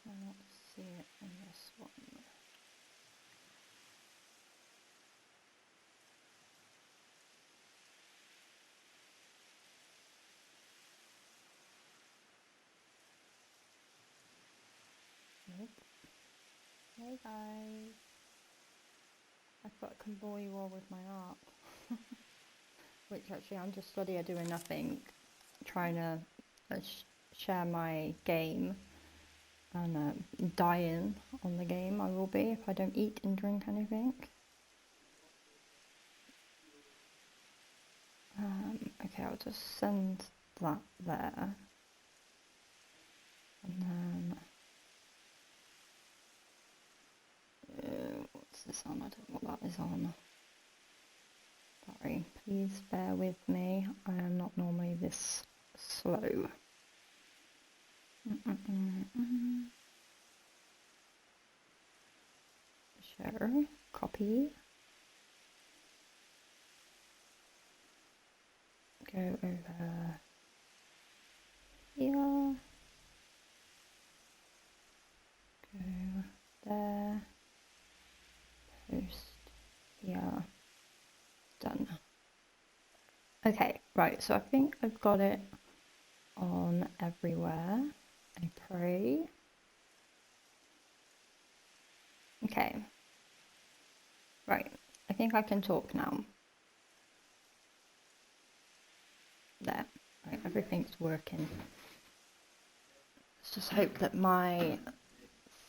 cannot see it in this one. Nope. Hey guys. I thought I could bore you all with my art. Which actually I'm just studying doing nothing, trying to share my game, and dying on the game I will be if I don't eat and drink anything. Okay, I'll just send that there. And then... what's this on? I don't know what that is on. Sorry, please bear with me. I am not normally this slow. Share, copy. Go over here. Go there. Post here. Done. Okay, right, so I think I've got it on everywhere. I pray. Okay. Right, I think I can talk now. There. Right, everything's working. Let's just hope that my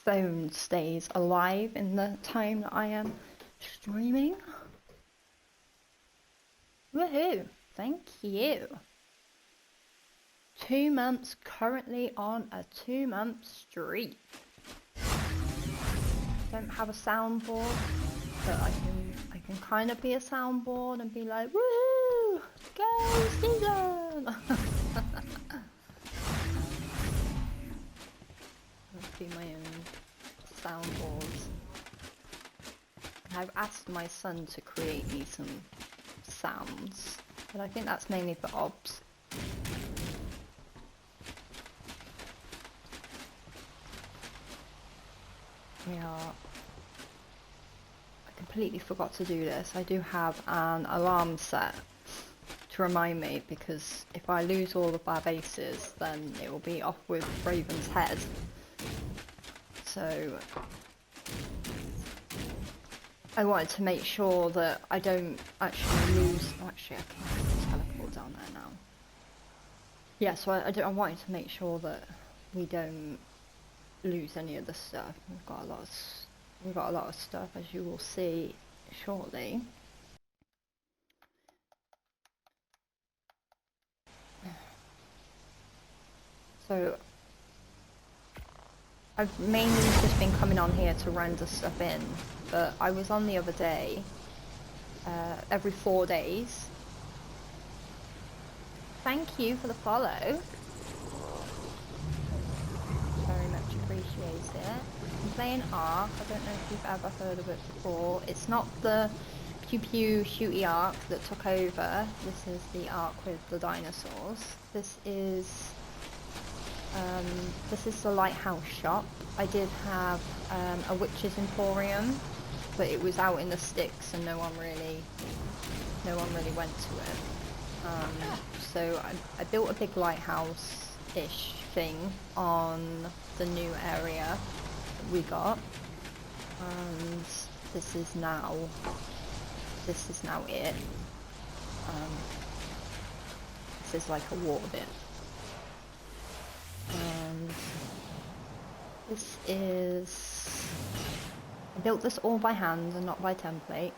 phone stays alive in the time that I am streaming. Woohoo! Thank you. 2 months, currently on a 2-month streak. Don't have a soundboard, but I can kind of be a soundboard and be like, woohoo! Go season! I'll be my own soundboards. I've asked my son to create me some sounds, but I think that's mainly for obs. Yeah, I completely forgot to do this. I do have an alarm set to remind me, because if I lose all of our bases, then it will be off with Raven's head. So I wanted to make sure that I don't actually lose. Oh, actually, I can teleport down there now. Yeah, so I wanted to make sure that we don't lose any of the stuff. We've got a lot of stuff, as you will see shortly. So I've mainly just been coming on here to render stuff in, but I was on the other day, every 4 days. Thank you for the follow. Very much appreciate it. I'm playing Ark. I don't know if you've ever heard of it before. It's not the pew pew shooty Ark that took over. This is the Ark with the dinosaurs. This is the lighthouse shop. I did have a witch's emporium, but it was out in the sticks and no one really went to it. So I built a big lighthouse-ish thing on the new area that we got, and this is now it. This is like a water bit. And this is... I built this all by hand and not by template.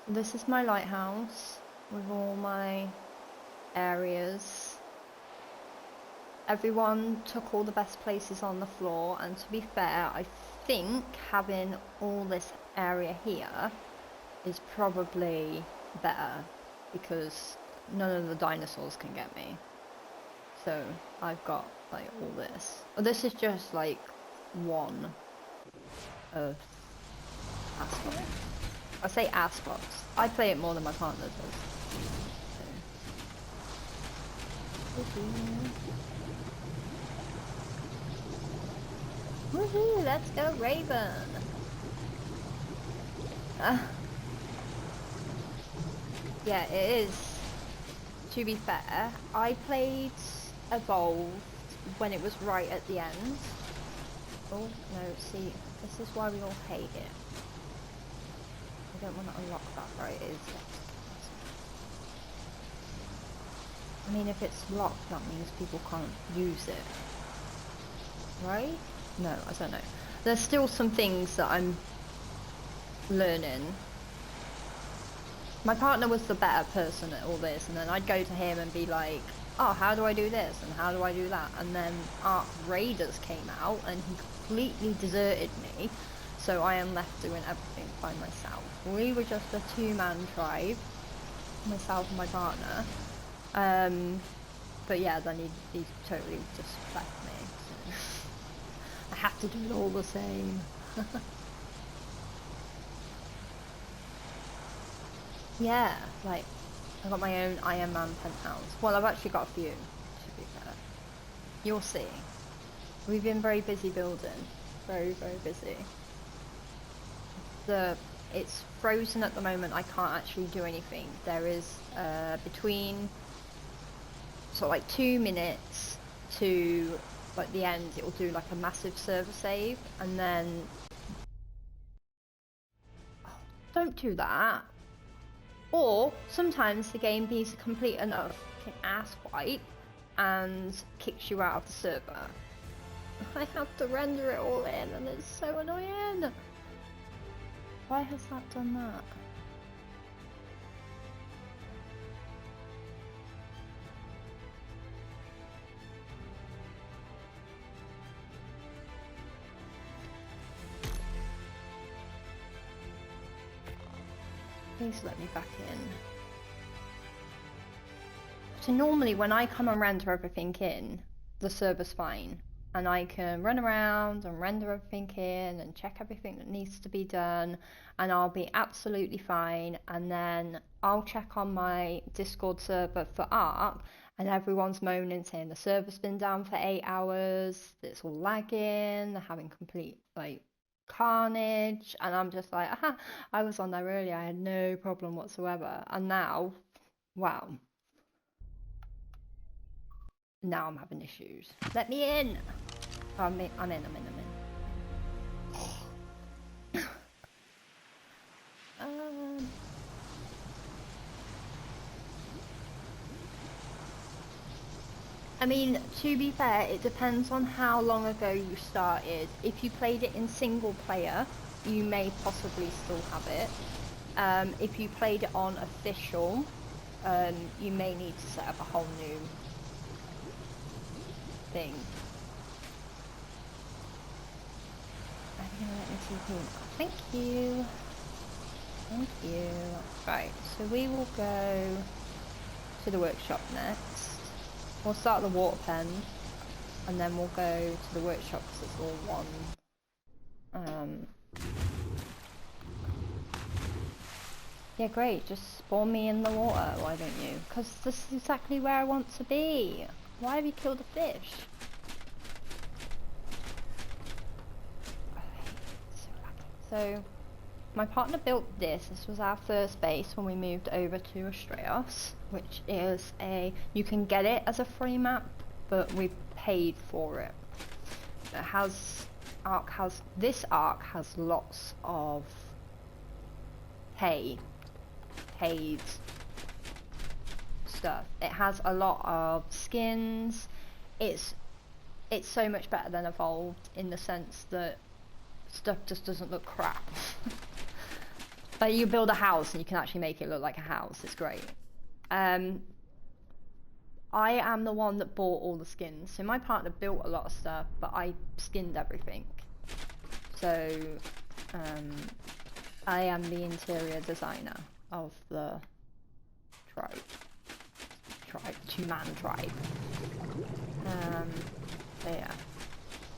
This is my lighthouse with all my areas. Everyone took all the best places on the floor, and to be fair, I think having all this area here is probably better, because none of the dinosaurs can get me. So I've got like all this. Oh, this is just like one of Asphalt. I say Asphalt. I play it more than my partner does. So. 15. Woohoo, let's go Raven! Yeah, it is. To be fair, I played Evolved when it was right at the end. Oh, no, see, this is why we all hate it. I don't want to unlock that, right? Is it? I mean, if it's locked, that means people can't use it. Right? No, I don't know. There's still some things that I'm learning. My partner was the better person at all this, and then I'd go to him and be like, oh, how do I do this and how do I do that? And then Ark Raiders came out and he completely deserted me, so I am left doing everything by myself. We were just a two-man tribe, myself and my partner, but yeah, then he totally just left me, so I have to do it all the same. Yeah, like, I got my own Iron Man penthouse. Well, I've actually got a few, to be fair. You'll see. We've been very busy building. Very, very busy. It's frozen at the moment. I can't actually do anything. There is, between, sort of like 2 minutes to, like, the end, it will do, like, a massive server save, and then... Oh, don't do that! Or sometimes the game needs to complete enough ass wipe and kicks you out of the server. I have to render it all in and it's so annoying. Why has that done that? Please let me back in. So normally when I come and render everything in, the server's fine. And I can run around and render everything in and check everything that needs to be done. And I'll be absolutely fine. And then I'll check on my Discord server for Ark. And everyone's moaning saying the server's been down for 8 hours. It's all lagging. They're having complete, like, carnage, and I'm just like, aha, I was on there earlier, I had no problem whatsoever, and now, wow, now I'm having issues. Let me in. Oh, I'm in. um, I mean, to be fair, it depends on how long ago you started. If you played it in single player, you may possibly still have it. If you played it on official, you may need to set up a whole new thing. Are you gonna let me TP now? Thank you. Thank you. Right, so we will go to the workshop next. We'll start the water pen, and then we'll go to the workshop because it's all one. Yeah, great. Just spawn me in the water, why don't you? Because this is exactly where I want to be. Why have you killed a fish? So, my partner built this. This was our first base when we moved over to Astraeos, which is you can get it as a free map, but we paid for it. This Ark has lots of paid stuff. It has a lot of skins. It's so much better than Evolved in the sense that stuff just doesn't look crap. Like, you build a house and you can actually make it look like a house. It's great. I am the one that bought all the skins. So my partner built a lot of stuff, but I skinned everything. So I am the interior designer of the tribe, two-man tribe. So yeah.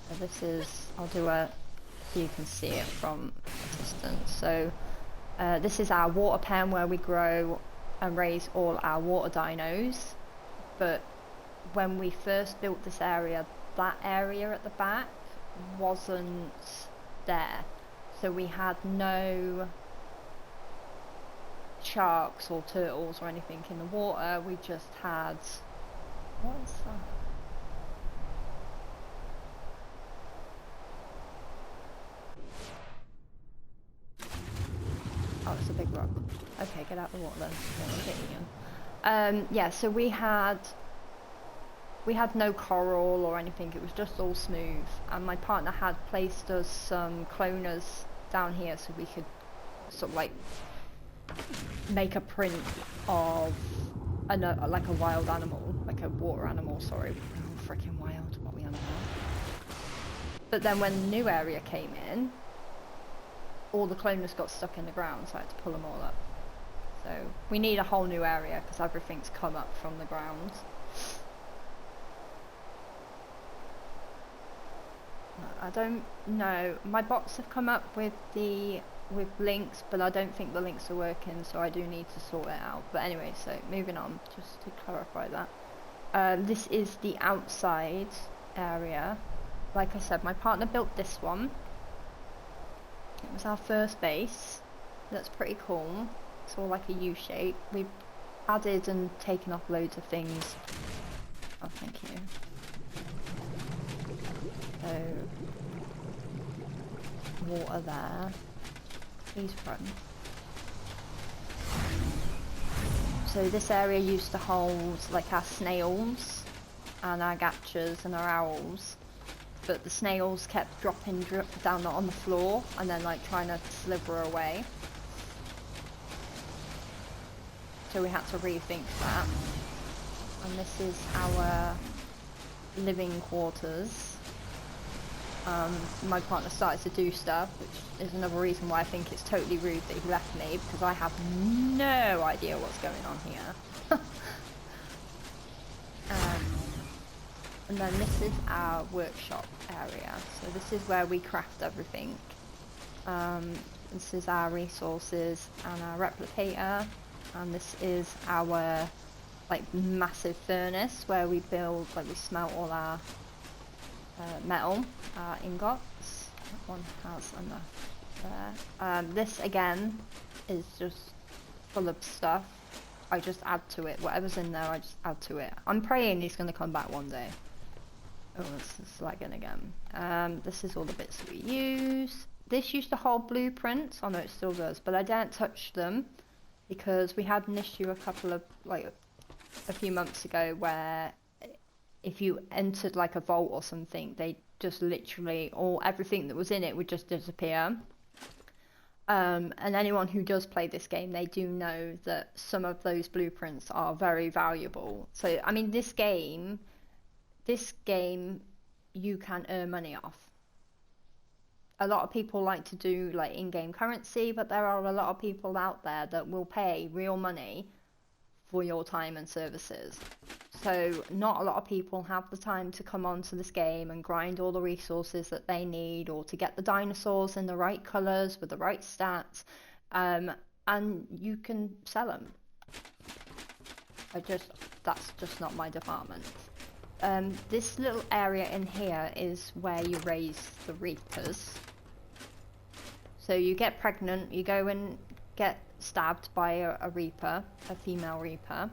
So this is, I'll do a, so you can see it from a distance. So this is our water pen where we grow and raise all our water dinos. But when we first built this area, that area at the back wasn't there. So we had no sharks or turtles or anything in the water. We just had, what is that? Oh, it's a big rock. Okay, get out of the water then. Yeah, so we had no coral or anything. It was just all smooth, and my partner had placed us some cloners down here so we could sort of like make a print of like a wild animal, like a water animal, sorry. Oh, freaking wild, what we on about. But then when the new area came in, all the cloners got stuck in the ground, so I had to pull them all up. So we need a whole new area because everything's come up from the ground. I don't know. My bots have come up with links, but I don't think the links are working, so I do need to sort it out. But anyway, so moving on, just to clarify that. This is the outside area. Like I said, my partner built this one. It was our first base. That's pretty cool. It's all like a U shape. We've added and taken off loads of things. Oh, thank you. So, water there. Please run. So this area used to hold like our snails and our gachas and our owls, but the snails kept dropping down on the floor and then like trying to slither away. So we had to rethink that. And this is our living quarters. My partner started to do stuff, which is another reason why I think it's totally rude that he left me, because I have no idea what's going on here. And then this is our workshop area. So this is where we craft everything. This is our resources and our replicator. And this is our like massive furnace where we build, like we smelt all our metal ingots. That one has enough there. This again is just full of stuff. I just add to it. Whatever's in there, I just add to it. I'm praying he's going to come back one day. Oh, it's lagging again. This is all the bits that we use. This used to hold blueprints. Oh no, it still does, but I don't touch them because we had an issue a few months ago where if you entered like a vault or something, they just literally, or everything that was in it would just disappear. And anyone who does play this game, they do know that some of those blueprints are very valuable. So, I mean, this game you can earn money off. A lot of people like to do like in-game currency, but there are a lot of people out there that will pay real money for your time and services. So not a lot of people have the time to come onto this game and grind all the resources that they need, or to get the dinosaurs in the right colors with the right stats, and you can sell them. That's just not my department. This little area in here is where you raise the reapers. So you get pregnant, you go and get stabbed by a reaper, a female reaper,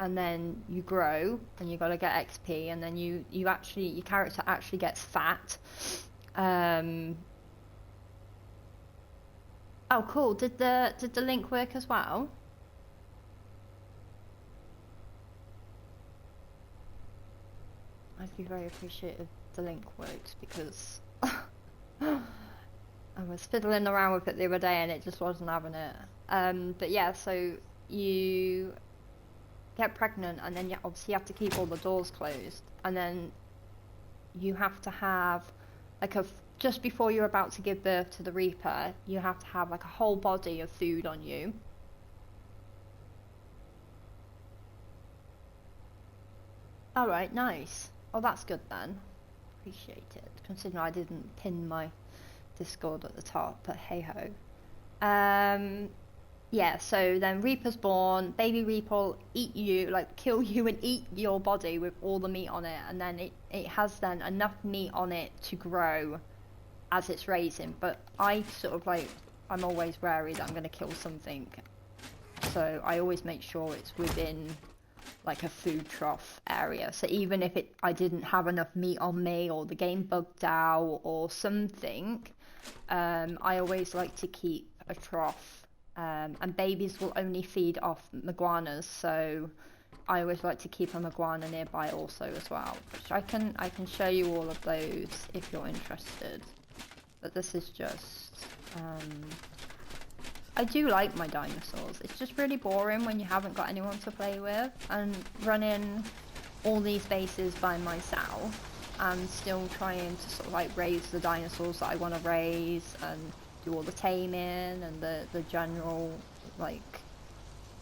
and then you grow and you gotta get XP, and then your character actually gets fat. Oh cool, did the link work as well? I'd be very appreciative if the link works, because I was fiddling around with it the other day and it just wasn't having it. But yeah, so you get pregnant and then you obviously have to keep all the doors closed, and then you have to have like just before you're about to give birth to the Reaper, you have to have like a whole body of food on you. Alright, nice. Oh, that's good then. Appreciate it. Considering I didn't pin my Discord at the top, but hey ho. yeah, so then Reaper's born, baby Reaper will eat you, like kill you and eat your body with all the meat on it, and then it has then enough meat on it to grow as it's raising. But I sort of like, I'm always wary that I'm going to kill something, so I always make sure it's within like a food trough area. So even if I didn't have enough meat on me, or the game bugged out or something, I always like to keep a trough. And babies will only feed off maguanas, so I always like to keep a maguana nearby also as well, which I can show you all of those if you're interested. But this is just I do like my dinosaurs. It's just really boring when you haven't got anyone to play with, and running all these bases by myself and still trying to sort of like raise the dinosaurs that I want to raise and do all the taming and the general like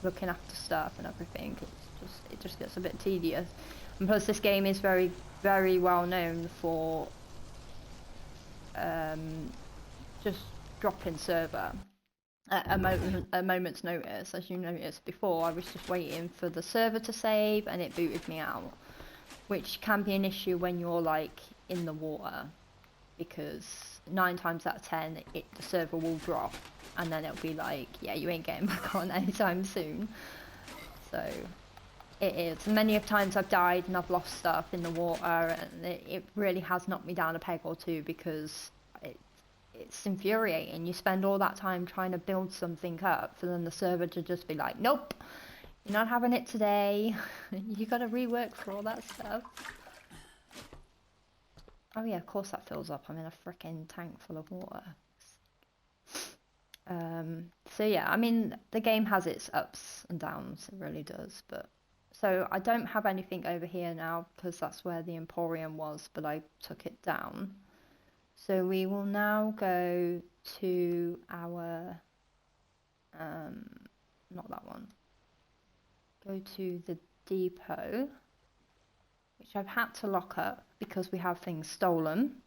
looking after stuff and everything. It just gets a bit tedious. And plus this game is very, very well known for just dropping server at a moment's notice. As you noticed before, I was just waiting for the server to save and it booted me out, which can be an issue when you're like in the water, because 9 times out of 10 the server will drop and then it'll be like, yeah, you ain't getting back on anytime soon. So it is. Many of times I've died and I've lost stuff in the water, and it really has knocked me down a peg or two, because it's infuriating. You spend all that time trying to build something up for then the server to just be like, nope, you're not having it today. You gotta rework for all that stuff. Oh yeah, of course that fills up. I'm in a freaking tank full of water. So yeah, I mean, the game has its ups and downs, it really does. But so I don't have anything over here now, because that's where the Emporium was, but I took it down. So we will now go to our, not that one, go to the depot, which I've had to lock up because we have things stolen.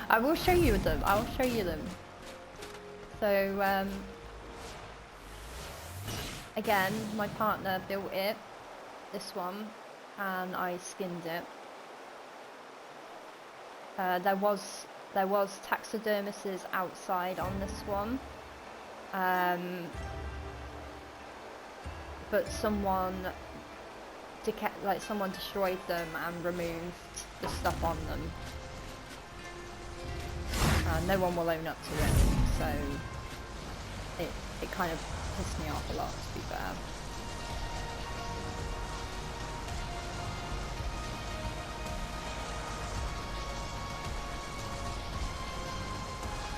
I will show you them. I will show you them. So, again, my partner built it, this one, and I skinned it. There was taxidermists outside on this one, but someone destroyed them and removed the stuff on them. No one will own up to it, so it kind of pissed me off a lot, to be fair.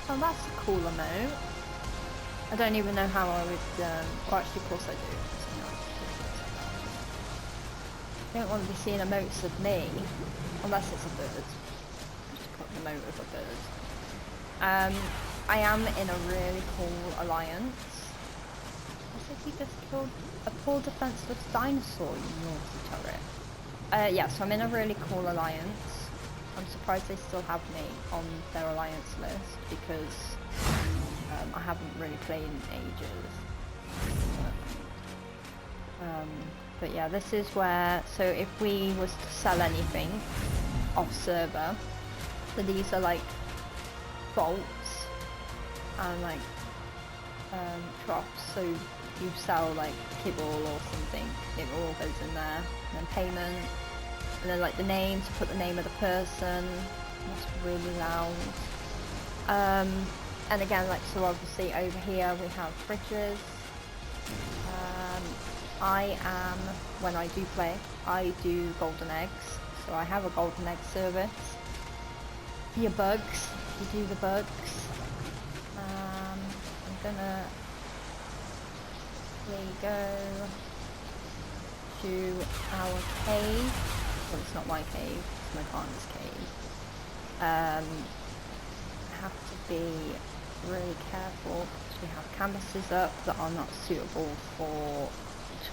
Oh, that's a cool emote. I don't even know how I would, well actually of course I do. I don't want to be seeing emotes of me, unless it's a bird. Just put an emote of a bird. I am in a really cool alliance. I said you just killed a poor defenseless dinosaur, you naughty turret. Yeah, so I'm in a really cool alliance. I'm surprised they still have me on their alliance list, because I haven't really played in ages. But yeah, this is where, so if we was to sell anything off server, so these are like bolts and like troughs, so you sell like kibble or something, it all goes in there, and then payment, and then like the name, to put the name of the person. That's really loud. And again, like, so obviously over here we have fridges. I am, when I do play, I do golden eggs, so I have a golden egg service. For your bugs, you do the bugs. I'm gonna go to our cave. Well, it's not my cave, it's my partner's cave. I have to be really careful because we have canvases up that are not suitable for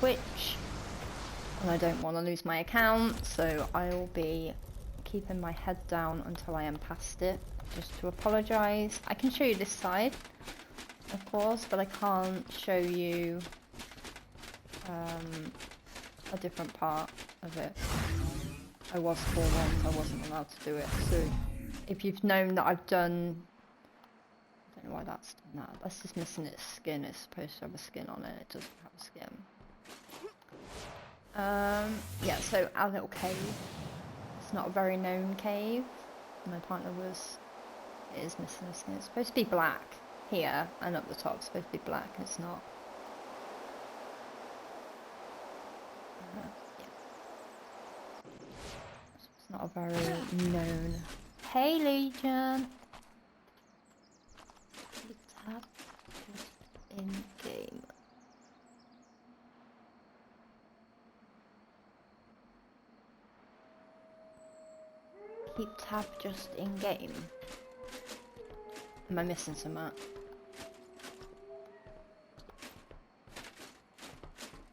Twitch. And I don't want to lose my account, so I will be keeping my head down until I am past it, just to apologise. I can show you this side, of course, but I can't show you a different part of it. I was forewarned I wasn't allowed to do it, so if you've known that I've done... I don't know why that's done that. That's just missing its skin. It's supposed to have a skin on it. It doesn't have a skin. Yeah, so our little cave. It's not a very known cave. My partner was... It is missing a skin. It's supposed to be black here, and up the top it's supposed to be black, and it's not. Yeah. It's not a very known... Hey, Legion! Tab just in game. Keep tab just in game. Am I missing something?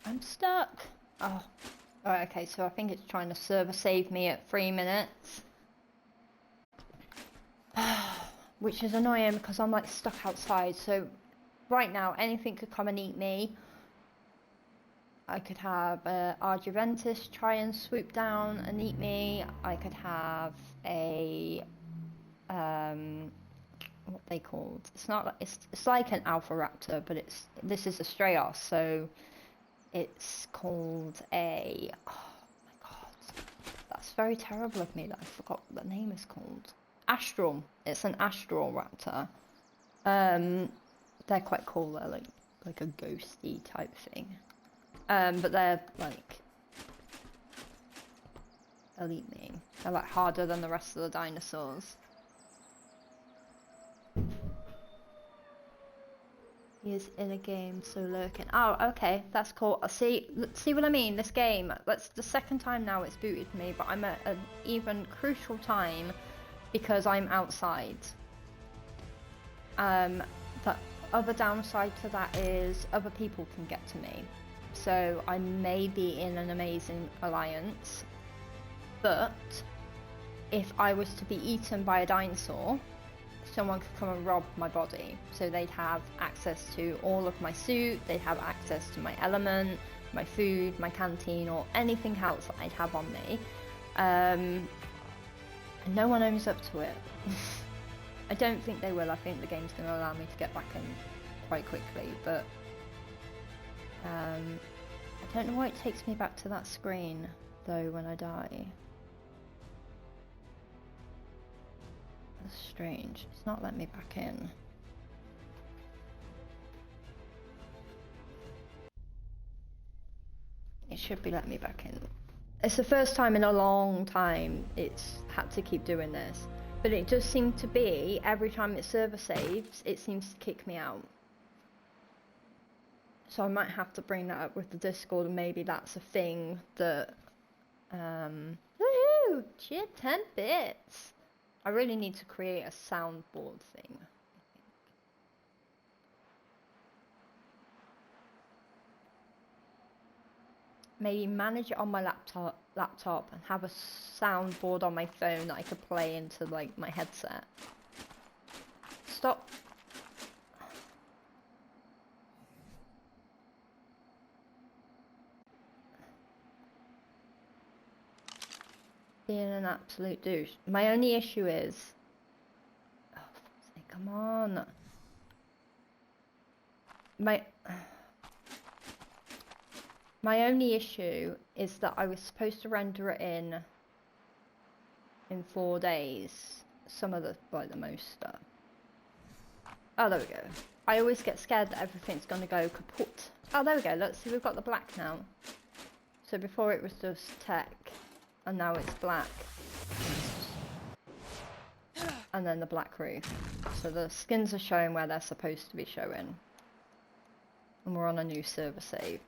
I'm stuck. Oh. Alright, okay, so I think it's trying to server save me at 3 minutes. Which is annoying because I'm like stuck outside, so right now anything could come and eat me. I could have our Juventus try and swoop down and eat me. I could have a what they called? It's not like it's like an alpha raptor, but this is a Strayos, so it's called a... Oh my god, that's very terrible of me that I forgot what the name is called. Astral. It's an astral raptor. They're quite cool. They're like a ghosty type thing. But they're like... They'll eat me. They're like harder than the rest of the dinosaurs. He is in a game, so lurking. Oh, okay, that's cool. See what I mean? This game, that's the second time now it's booted me, but I'm at an even crucial time because I'm outside. The other downside to that is other people can get to me. So I may be in an amazing alliance, but if I was to be eaten by a dinosaur, someone could come and rob my body. So they'd have access to all of my suit, they'd have access to my element, my food, my canteen, or anything else that I'd have on me. And no one owns up to it. I don't think they will. I think the game's going to allow me to get back in quite quickly, but I don't know why it takes me back to that screen though when I die. That's strange. It's not letting me back in. It should be letting me back in. It's the first time in a long time it's had to keep doing this. But it does seem to be, every time it server saves, it seems to kick me out. So I might have to bring that up with the Discord, and maybe that's a thing that... Woohoo! Cheer 10 bits! I really need to create a soundboard thing. Maybe manage it on my laptop and have a soundboard on my phone that I could play into like my headset. Stop. Being an absolute douche. My only issue is... Oh, for fuck's sake, come on. My only issue is that I was supposed to render it in 4 days. Some of the, like the most stuff. Oh, there we go. I always get scared that everything's gonna go kaput. Oh, there we go. Let's see, we've got the black now. So before it was just tech, and now it's black. And then the black roof. So the skins are showing where they're supposed to be showing. And we're on a new server save.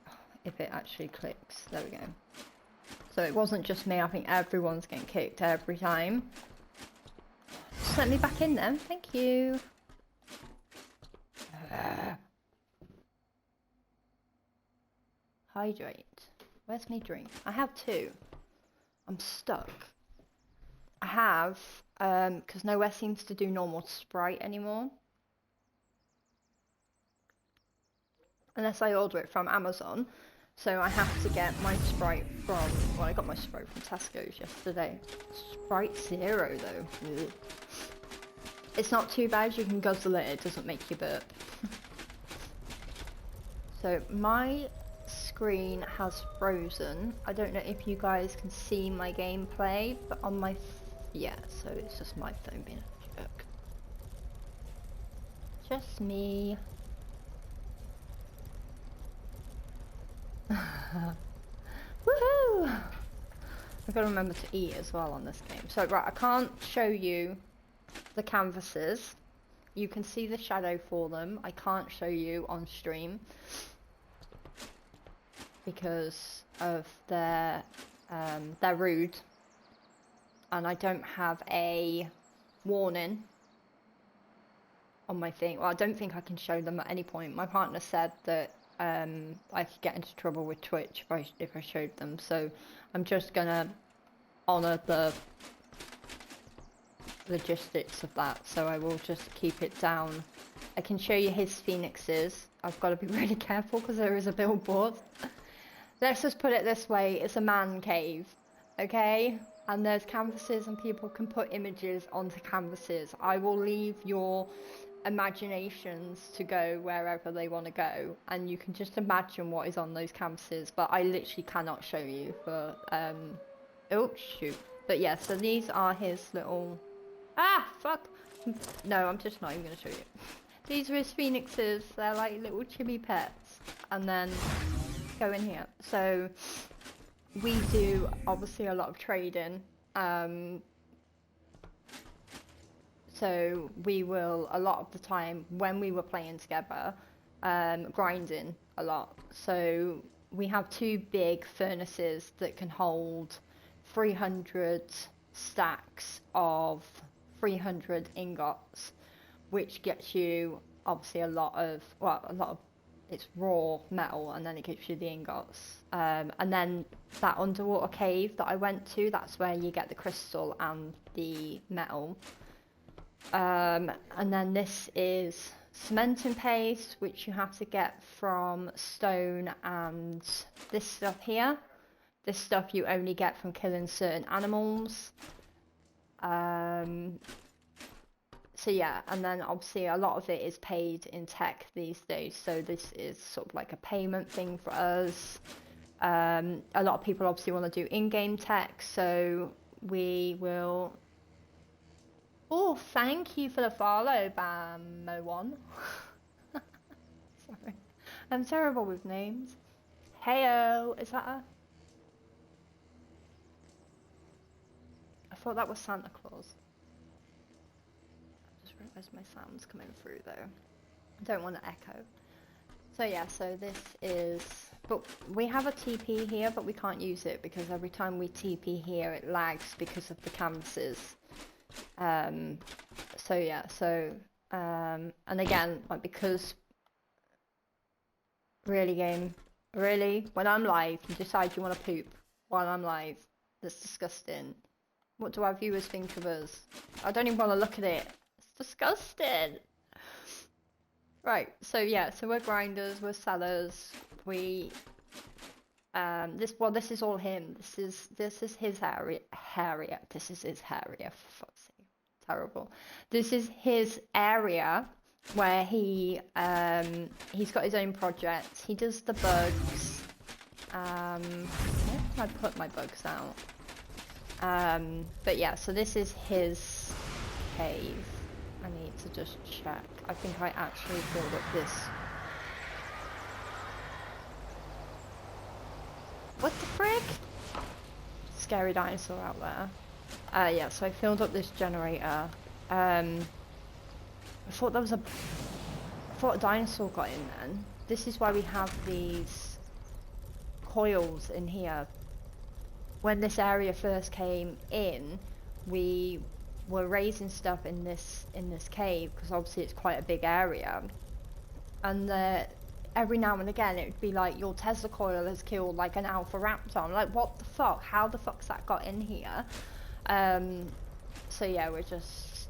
If it actually clicks. There we go. So it wasn't just me, I think everyone's getting kicked every time. Just let me back in then, thank you. Hydrate. Where's my drink? I have two. I'm stuck. I have, because nowhere seems to do normal Sprite anymore. Unless I order it from Amazon. So I have to get my Sprite from, well, I got my Sprite from Tesco's yesterday. Sprite Zero though. Ugh. It's not too bad, you can guzzle it, it doesn't make you burp. So my screen has frozen. I don't know if you guys can see my gameplay, but on my, yeah, so it's just my phone being a jerk. Just me. Woohoo! I've got to remember to eat as well on this game. So right, I can't show you the canvases. You can see the shadow for them. I can't show you on stream because of they're rude, and I don't have a warning on my thing. Well, I don't think I can show them at any point. My partner said that I could get into trouble with Twitch if I showed them, so I'm just gonna honour the logistics of that, so I will just keep it down. I can show you his phoenixes. I've got to be really careful because there is a billboard. Let's just put it this way, it's a man cave, okay? And there's canvases and people can put images onto canvases. I will leave your imaginations to go wherever they want to go, and you can just imagine what is on those canvases, but I literally cannot show you for oh shoot. But yeah, so these are his little, ah fuck, no, I'm just not even gonna show you. These are his phoenixes. They're like little chibi pets. And then go in here. So we do obviously a lot of trading. So we will, a lot of the time when we were playing together, grinding a lot. So we have two big furnaces that can hold 300 stacks of 300 ingots, which gets you obviously a lot of, it's raw metal, and then it gives you the ingots. And then that underwater cave that I went to, that's where you get the crystal and the metal. And then this is cement and paste, which you have to get from stone, and this stuff here. This stuff you only get from killing certain animals. So yeah, and then obviously a lot of it is paid in tech these days, so this is sort of like a payment thing for us. A lot of people obviously want to do in-game tech, so we will... Oh, thank you for the follow, Bamo1. Sorry, I'm terrible with names. Heyo, is that a... I thought that was Santa Claus. I just realised my sound's coming through though. I don't want to echo. So yeah, so this is... But we have a TP here, but we can't use it because every time we TP here it lags because of the canvases. So yeah, so and again, like, because really game, really, when I'm live you decide you want to poop while I'm live. That's disgusting. What do our viewers think of us? I don't even want to look at it. It's disgusting. Right, so yeah, so we're grinders, we're sellers, we this is all him. This is his area. This is his area, for fuck's sake. Terrible. This is his area where he's got his own project. He does the bugs. Where did I put my bugs out? But yeah, so this is his cave. I need to just check. I think I actually filled up this. What the frick? Scary dinosaur out there. Yeah, so I filled up this generator. I thought there was a... I thought a dinosaur got in then. This is why we have these coils in here. When this area first came in, we were raising stuff in this cave because obviously it's quite a big area, and every now and again it would be like your Tesla coil has killed like an alpha raptor. I'm like, what the fuck? How the fuck's that got in here? So yeah, we're just,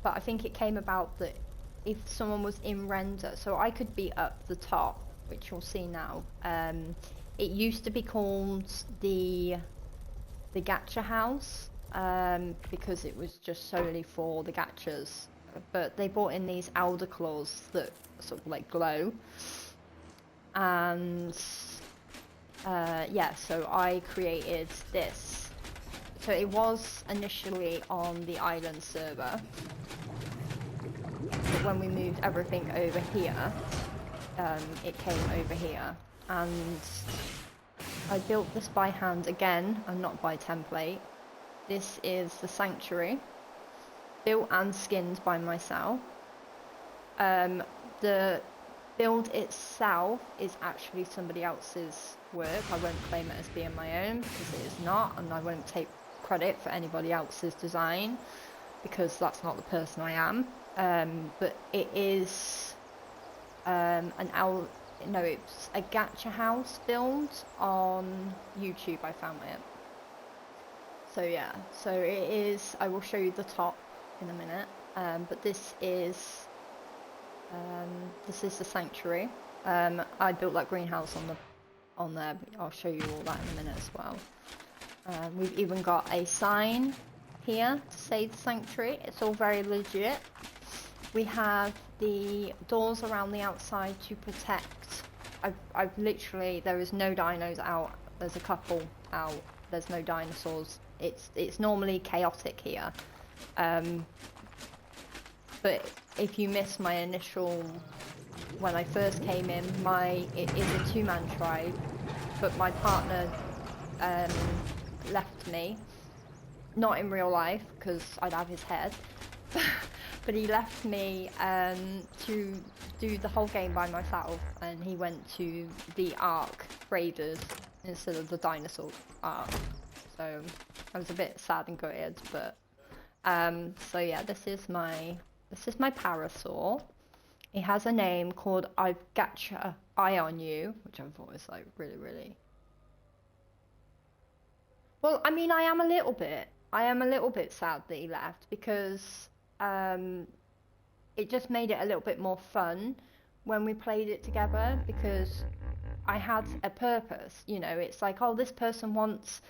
but I think it came about that if someone was in render, so I could be up the top, which you'll see now. It used to be called the gacha house, because it was just solely for the gachas, but they brought in these elder claws that sort of like glow, and yeah, so I created this. So it was initially on the island server, but when we moved everything over here, it came over here, and I built this by hand again and not by template. This is the sanctuary, built and skinned by myself. The build itself is actually somebody else's work. I won't claim it as being my own because it is not, and I won't take credit for anybody else's design because that's not the person I am. But it is it's a gacha house build on YouTube. I found it. So yeah, so it is. I will show you the top in a minute. But this is the sanctuary. I built that greenhouse on there. But I'll show you all that in a minute as well. We've even got a sign here to say the sanctuary. It's all very legit. We have the doors around the outside to protect. I've literally, there is no dinos out. There's a couple out. There's no dinosaurs. It's normally chaotic here. But if you miss my initial, when I first came in, it is a two-man tribe, but my partner left me. Not in real life, because I'd have his head. But he left me to do the whole game by myself, and he went to the Ark Raiders instead of the dinosaur Ark. So I was a bit sad and gutted, but so yeah, this is my parasaur. It has a name called I've Gatcha Eye on You, which I thought was like really. Well, I mean, I am a little bit sad that he left because it just made it a little bit more fun when we played it together because I had a purpose, you know. It's like, oh, this person wants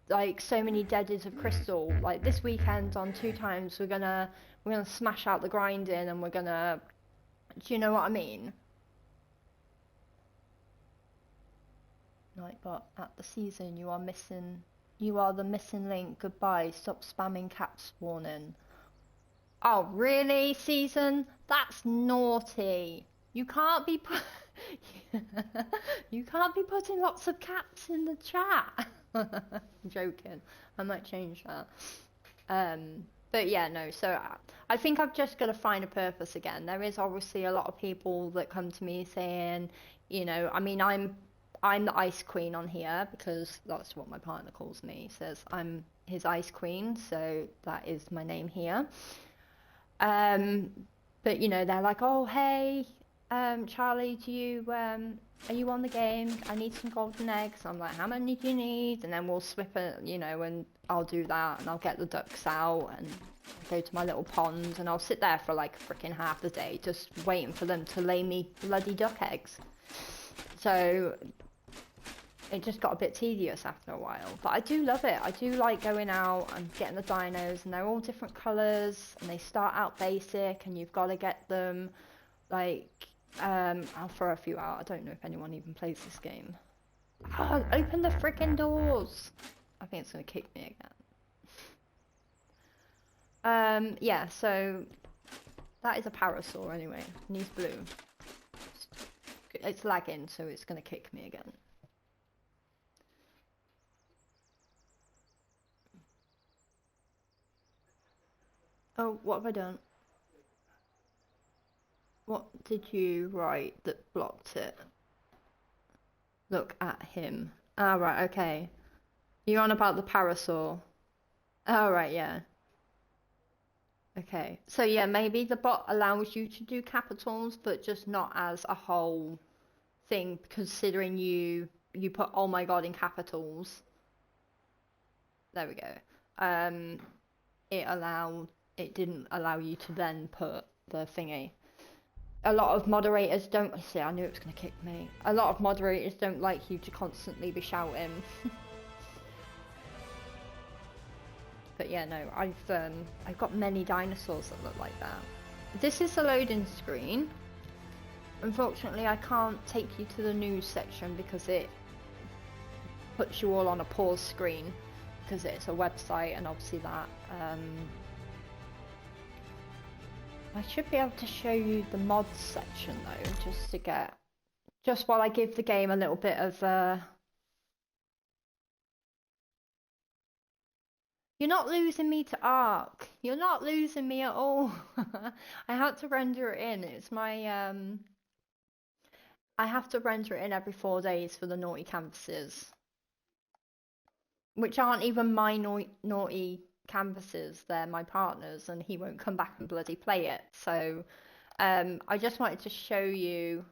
like so many deaders of crystal. Like this weekend on 2 times we're gonna smash out the grinding and we're gonna, do you know what I mean? Nightbot, at the season you are the missing link. Goodbye. Stop spamming caps warning. Oh, really, Season? That's naughty. You can't be you can't be putting lots of caps in the chat. I'm joking. I might change that. But yeah, no. So I think I've just got to find a purpose again. There is obviously a lot of people that come to me saying, you know, I mean, I'm the Ice Queen on here because that's what my partner calls me. He says I'm his Ice Queen, so that is my name here. But you know, they're like, oh hey, Charlie, are you on the game? I need some golden eggs. I'm like, how many do you need? And then we'll swip it, you know, and I'll do that, and I'll get the ducks out and go to my little pond, and I'll sit there for like freaking half the day just waiting for them to lay me bloody duck eggs. So it just got a bit tedious after a while, but I do love it. I do like going out and getting the dinos, and they're all different colours, and they start out basic, and you've got to get them, like, I'll throw a few out. I don't know if anyone even plays this game. Oh, open the freaking doors! I think it's going to kick me again. Yeah, so that is a parasaur anyway, and he's blue. It's lagging, so it's going to kick me again. Oh, what have I done? What did you write that blocked it? Look at him. Ah, right, okay. You're on about the parasaur. Oh, right, yeah. Okay. So, yeah, maybe the bot allows you to do capitals, but just not as a whole thing considering you put oh my god in capitals. There we go. It didn't allow you to then put the thingy. A lot of moderators don't see. I knew it was gonna kick me. A lot of moderators don't like you to constantly be shouting. But yeah, no, I've got many dinosaurs that look like that. This is the loading screen. Unfortunately, I can't take you to the news section because it puts you all on a pause screen because it's a website, and obviously that I should be able to show you the mods section though, just while I give the game a little bit of You're not losing me to Ark. You're not losing me at all. I had to render it in. It's my I have to render it in every 4 days for the naughty canvases, which aren't even my naughty canvases. They're my partner's, and he won't come back and bloody play it. So I just wanted to show you.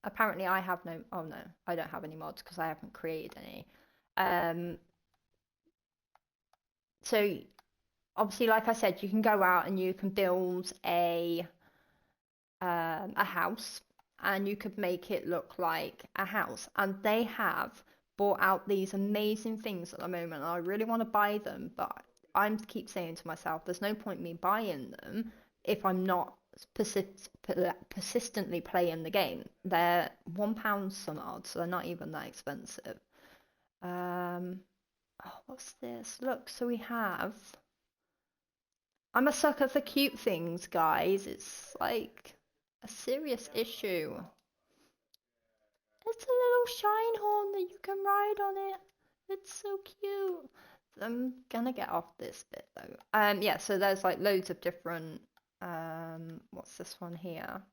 Apparently I have no, oh no, I don't have any mods because I haven't created any. So obviously, like I said, you can go out and you can build a house, and you could make it look like a house. And they have bought out these amazing things at the moment, and I really want to buy them, but I keep saying to myself, there's no point me buying them if I'm not persistently playing the game. They're £1 some odd, so they're not even that expensive. Oh, what's this? Look, so we have. I'm a sucker for cute things, guys. It's like a serious issue. It's a little shine horn that you can ride on it. It's so cute. I'm gonna get off this bit though. Yeah, so there's like loads of different what's this one here?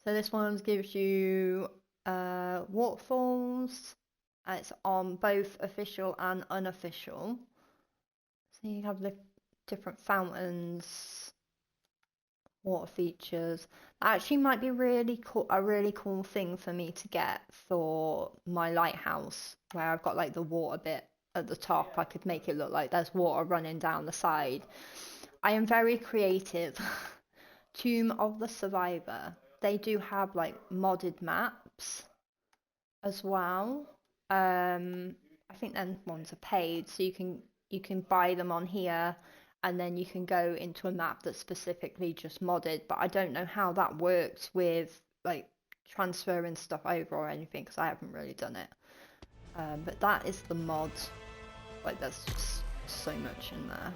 So this one gives you waterfalls. It's on both official and unofficial. So you have the different fountains, water features. That actually might be really cool, a really cool thing for me to get for my lighthouse, where I've got like the water bit at the top. I could make it look like there's water running down the side. I am very creative. Tomb of the Survivor. They do have like modded maps as well. I think then ones are paid, so you can buy them on here, and then you can go into a map that's specifically just modded. But I don't know how that works with like transferring stuff over or anything, because I haven't really done it. But that is the mod. Like there's just so much in there.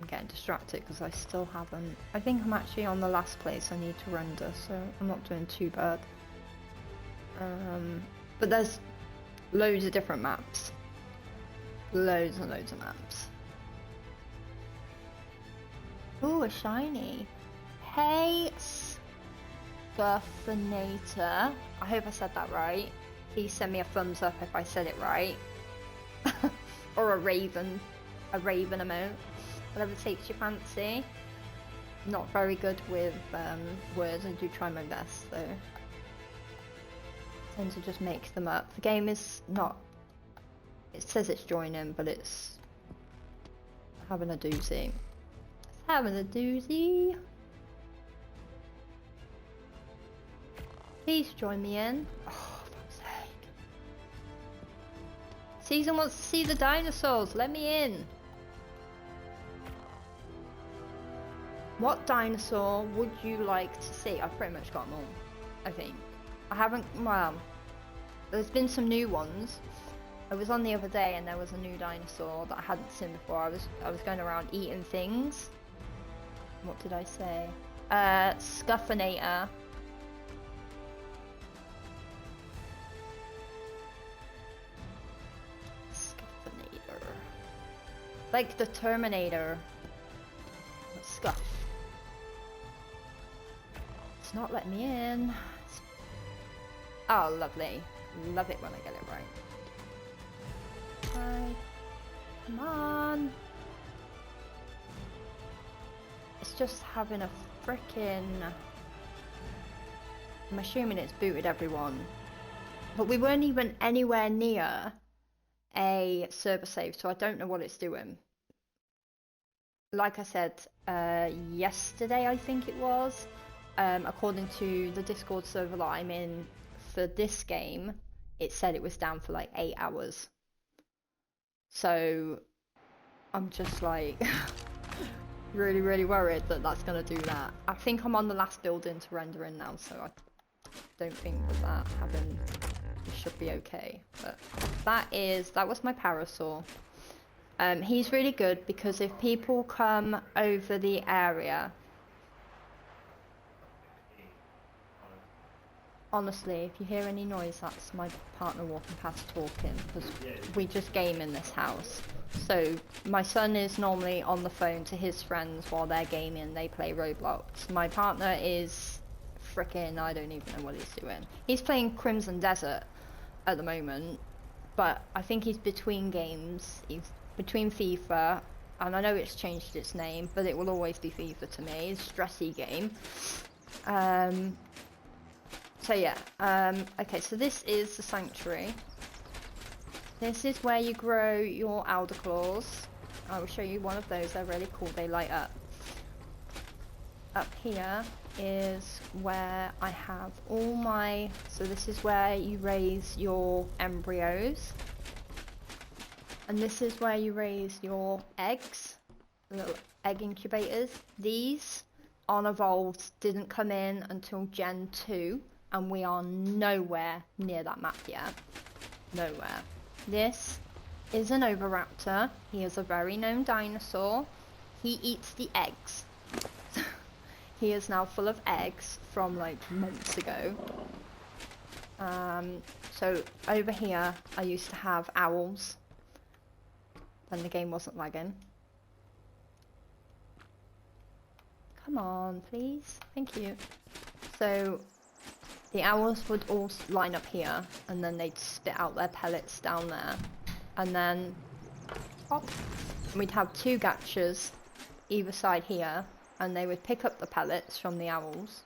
I'm getting distracted because I still haven't. I think I'm actually on the last place I need to render, so I'm not doing too bad. But there's loads of different maps. Loads and loads of maps. Ooh, a shiny. Hey, Scuffinator. I hope I said that right. Please send me a thumbs up if I said it right. Or a raven emote. Whatever takes your fancy. Not very good with words. I do try my best though. I tend to just make them up. The game is not. It says it's joining, but it's having a doozy. It's having a doozy. Please join me in. Oh, for fuck's sake. Season wants to see the dinosaurs. Let me in. What dinosaur would you like to see? I've pretty much got them all, I think. I haven't, well, there's been some new ones. I was on the other day and there was a new dinosaur that I hadn't seen before. I was going around eating things. What did I say? Scuffinator. Scuffinator. Like the Terminator. Scuff. It's not letting me in. Oh, lovely. Love it when I get it right. Right. Come on. It's just having a frickin' I'm assuming it's booted everyone. But we weren't even anywhere near a server save, so I don't know what it's doing. Like I said, yesterday I think it was, according to the Discord server that I'm in for this game, it said it was down for like 8 hours. So I'm just like really worried that that's going to do that. I think I'm on the last building to render in now, so I don't think that happened. It should be okay. But that was my parasaur. He's really good because if people come over the area, honestly, if you hear any noise, that's my partner walking past talking, because we just game in this house. So my son is normally on the phone to his friends while they're gaming, they play Roblox. My partner is frickin', I don't even know what he's doing. He's playing Crimson Desert at the moment, but I think he's between games. He's between FIFA, and I know it's changed its name, but it will always be FIFA to me. It's a stressy game. So yeah, okay, so this is the sanctuary. This is where you grow your alder claws. I will show you one of those, they're really cool, they light up. Up here is where I have all my, so this is where you raise your embryos. And this is where you raise your eggs, little egg incubators. These unevolved didn't come in until Gen 2, and we are nowhere near that map yet. Nowhere. This is an Oviraptor. He is a very known dinosaur. He eats the eggs. He is now full of eggs from like months ago. So over here I used to have owls when the game wasn't lagging. Come on, please. Thank you. So the owls would all line up here, and then they'd spit out their pellets down there. And then we'd have 2 gachas either side here, and they would pick up the pellets from the owls.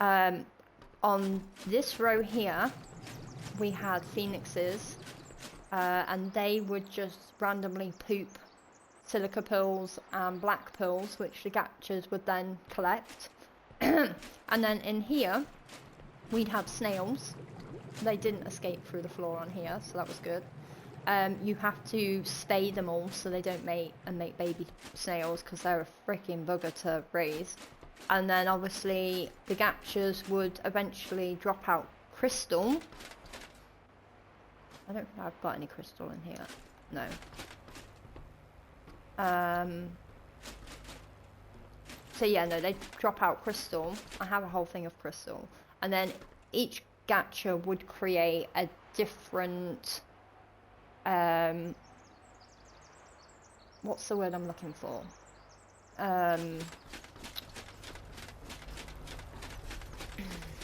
On this row here, we had phoenixes, and they would just randomly poop silica pills and black pills, which the gachas would then collect. And then in here, we'd have snails. They didn't escape through the floor on here, so that was good. You have to spay them all so they don't mate and make baby snails, because they're a freaking bugger to raise. And then obviously the gachas would eventually drop out crystal. I don't think I've got any crystal in here. No. So yeah, no, they drop out crystal. I have a whole thing of crystal. And then each gacha would create a different... what's the word I'm looking for?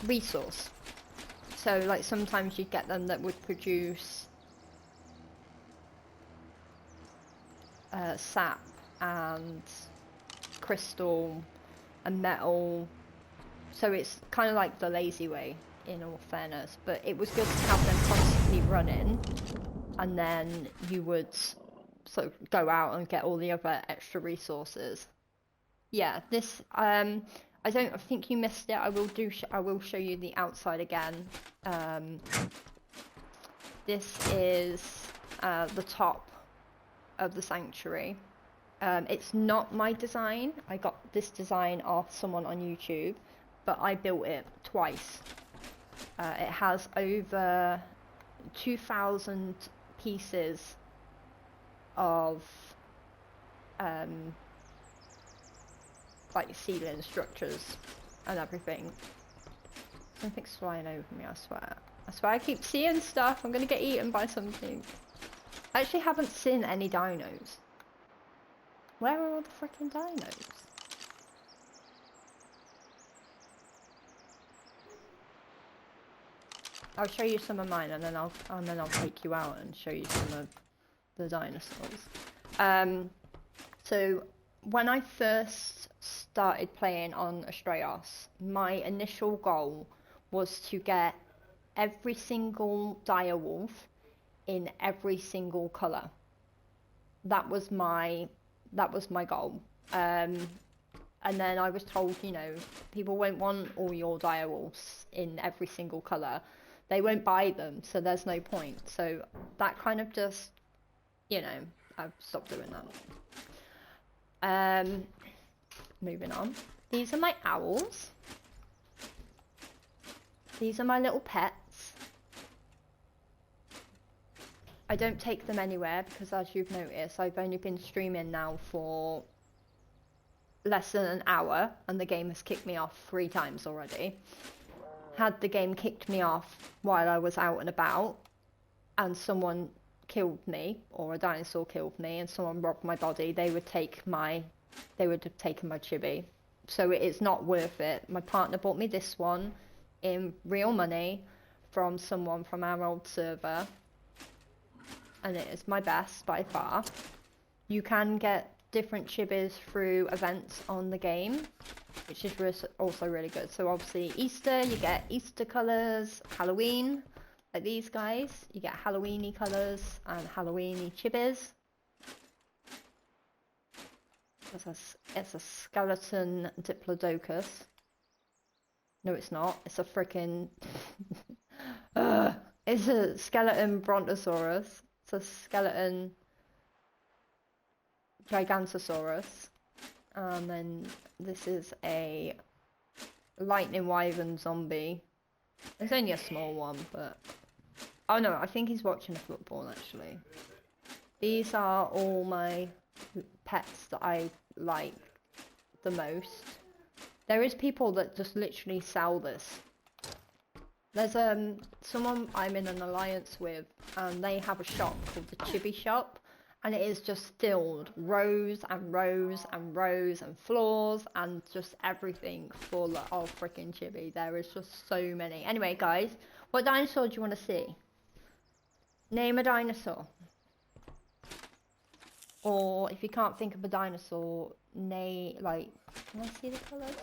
Resource. So like sometimes you'd get them that would produce sap and crystal and metal, so it's kind of like the lazy way in all fairness, but it was good to have them constantly running, and then you would sort of go out and get all the other extra resources. Yeah, this I think you missed it. I will show you the outside again. This is the top of the sanctuary. It's not my design. I got this design off someone on YouTube, but I built it twice. It has over 2,000 pieces of like ceiling structures and everything. Something's flying over me, I swear. I swear I keep seeing stuff. I'm gonna get eaten by something. I actually haven't seen any dinos. Where are all the freaking dinos? I'll show you some of mine, and then I'll take you out and show you some of the dinosaurs. So when I first started playing on Astraeos, my initial goal was to get every single direwolf in every single colour. That was my goal. And then I was told, you know, people won't want all your direwolves in every single colour. They won't buy them, so there's no point. So that kind of just, you know, I've stopped doing that. Moving on. These are my owls. These are my little pets. I don't take them anywhere because, as you've noticed, I've only been streaming now for less than an hour and the game has kicked me off 3 times already. Had the game kicked me off while I was out and about and someone killed me, or a dinosaur killed me, and someone robbed my body, they would have taken my chibi. So it is not worth it. My partner bought me this one in real money from someone from our old server, and it is my best by far. You can get different chibis through events on the game, which is also really good. So obviously Easter, you get Easter colours. Halloween, like these guys, you get Halloweeny colours and Halloweeny chibis. It's a skeleton diplodocus. No, it's not. It's a freaking it's a skeleton brontosaurus. It's a skeleton Gigantosaurus, and then this is a lightning wyvern zombie. It's only a small one, but oh no, I think he's watching a football actually. These are all my pets that I like the most. There is people that just literally sell this. There's someone I'm in an alliance with, and they have a shop called the Chibi Shop. And it is just filled rows and rows and rows and floors and just everything full of freaking chibi. There is just so many. Anyway, guys, what dinosaur do you want to see? Name a dinosaur. Or if you can't think of a dinosaur, can I see the colours?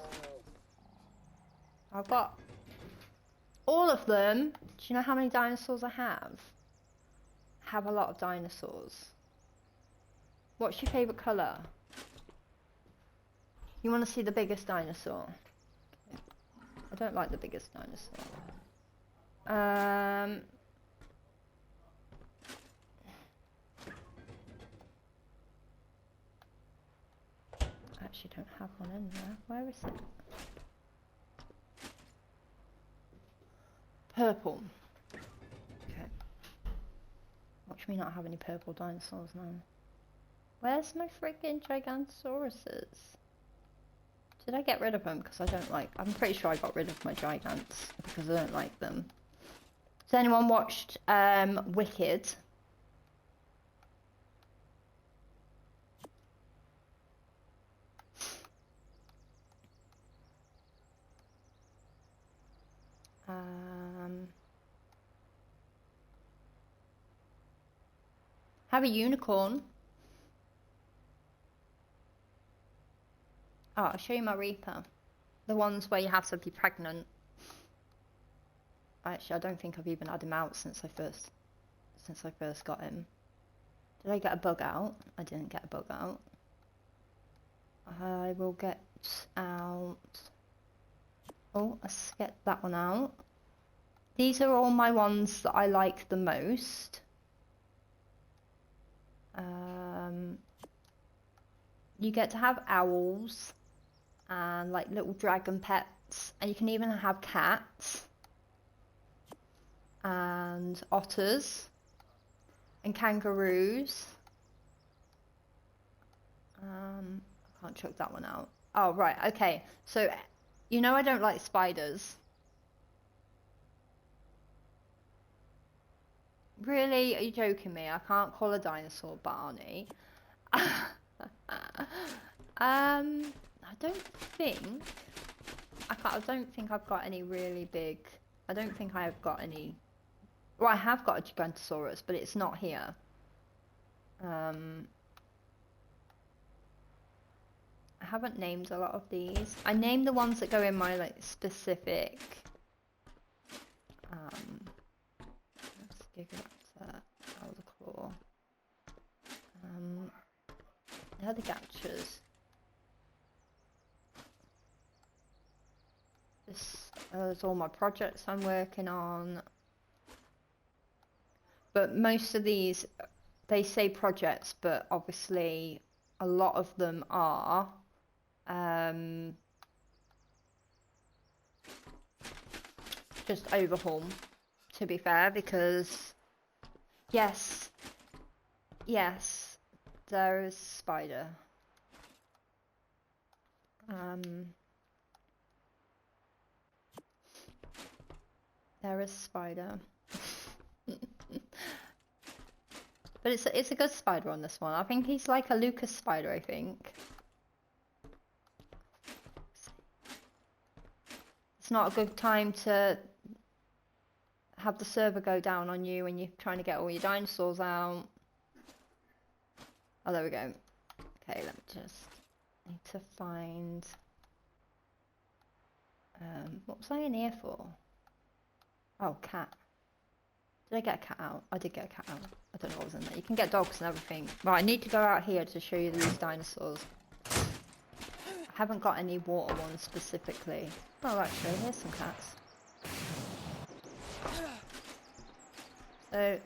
I've got all of them. Do you know how many dinosaurs I have? I have a lot of dinosaurs. What's your favourite colour? You want to see the biggest dinosaur? I don't like the biggest dinosaur. I actually don't have one in there. Where is it? Purple. Okay. Watch me not have any purple dinosaurs now. Where's my freaking Gigantosauruses? Did I get rid of them? Because I don't like... I'm pretty sure I got rid of my Gigants because I don't like them. Has anyone watched Wicked? Have a unicorn. Oh, I'll show you my Reaper. The ones where you have to be pregnant. Actually, I don't think I've even had him out since I first got him. Did I get a bug out? I didn't get a bug out. I will get out... Oh, let's get that one out. These are all my ones that I like the most. You get to have owls and like little dragon pets, and you can even have cats and otters and kangaroos. I can't chuck that one out. Oh right, okay, so you know I don't like spiders. Really? Are you joking me? I can't call a dinosaur Barney. I don't think I've got any really big. I don't think I have got any. Well, I have got a Gigantosaurus, but it's not here. I haven't named a lot of these. I named the ones that go in my like specific let's Gigapter, Elder Claw. They're the Gachas. This is all my projects I'm working on. But most of these, they say projects, but obviously a lot of them are just overhaul, to be fair, because yes, there is spider. There is spider. But it's a good spider on this one. I think he's like a Lucas spider, I think. It's not a good time to have the server go down on you when you're trying to get all your dinosaurs out. Oh, there we go. Okay, let me just need to find what was I in here for? Oh, cat. Did I get a cat out? I did get a cat out. I don't know what was in there. You can get dogs and everything. Right, I need to go out here to show you these dinosaurs. I haven't got any water ones specifically. Oh, actually, here's some cats. So,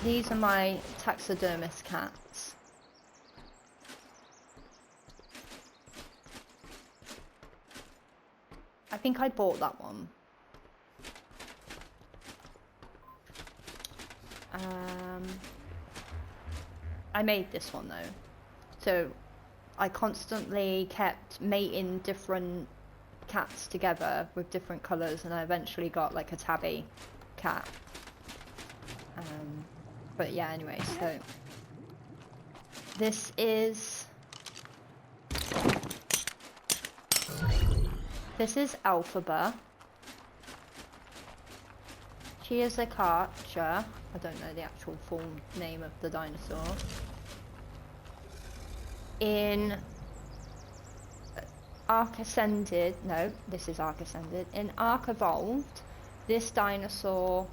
these are my taxidermist cats. I think I bought that one. I made this one though. So I constantly kept mating different cats together with different colours, and I eventually got like a tabby cat. But yeah, anyway, so this is Alphaba. She is a Karcher. I don't know the actual full name of the dinosaur. In Ark Ascended, no, this is Ark Ascended. In Ark Evolved, this dinosaur,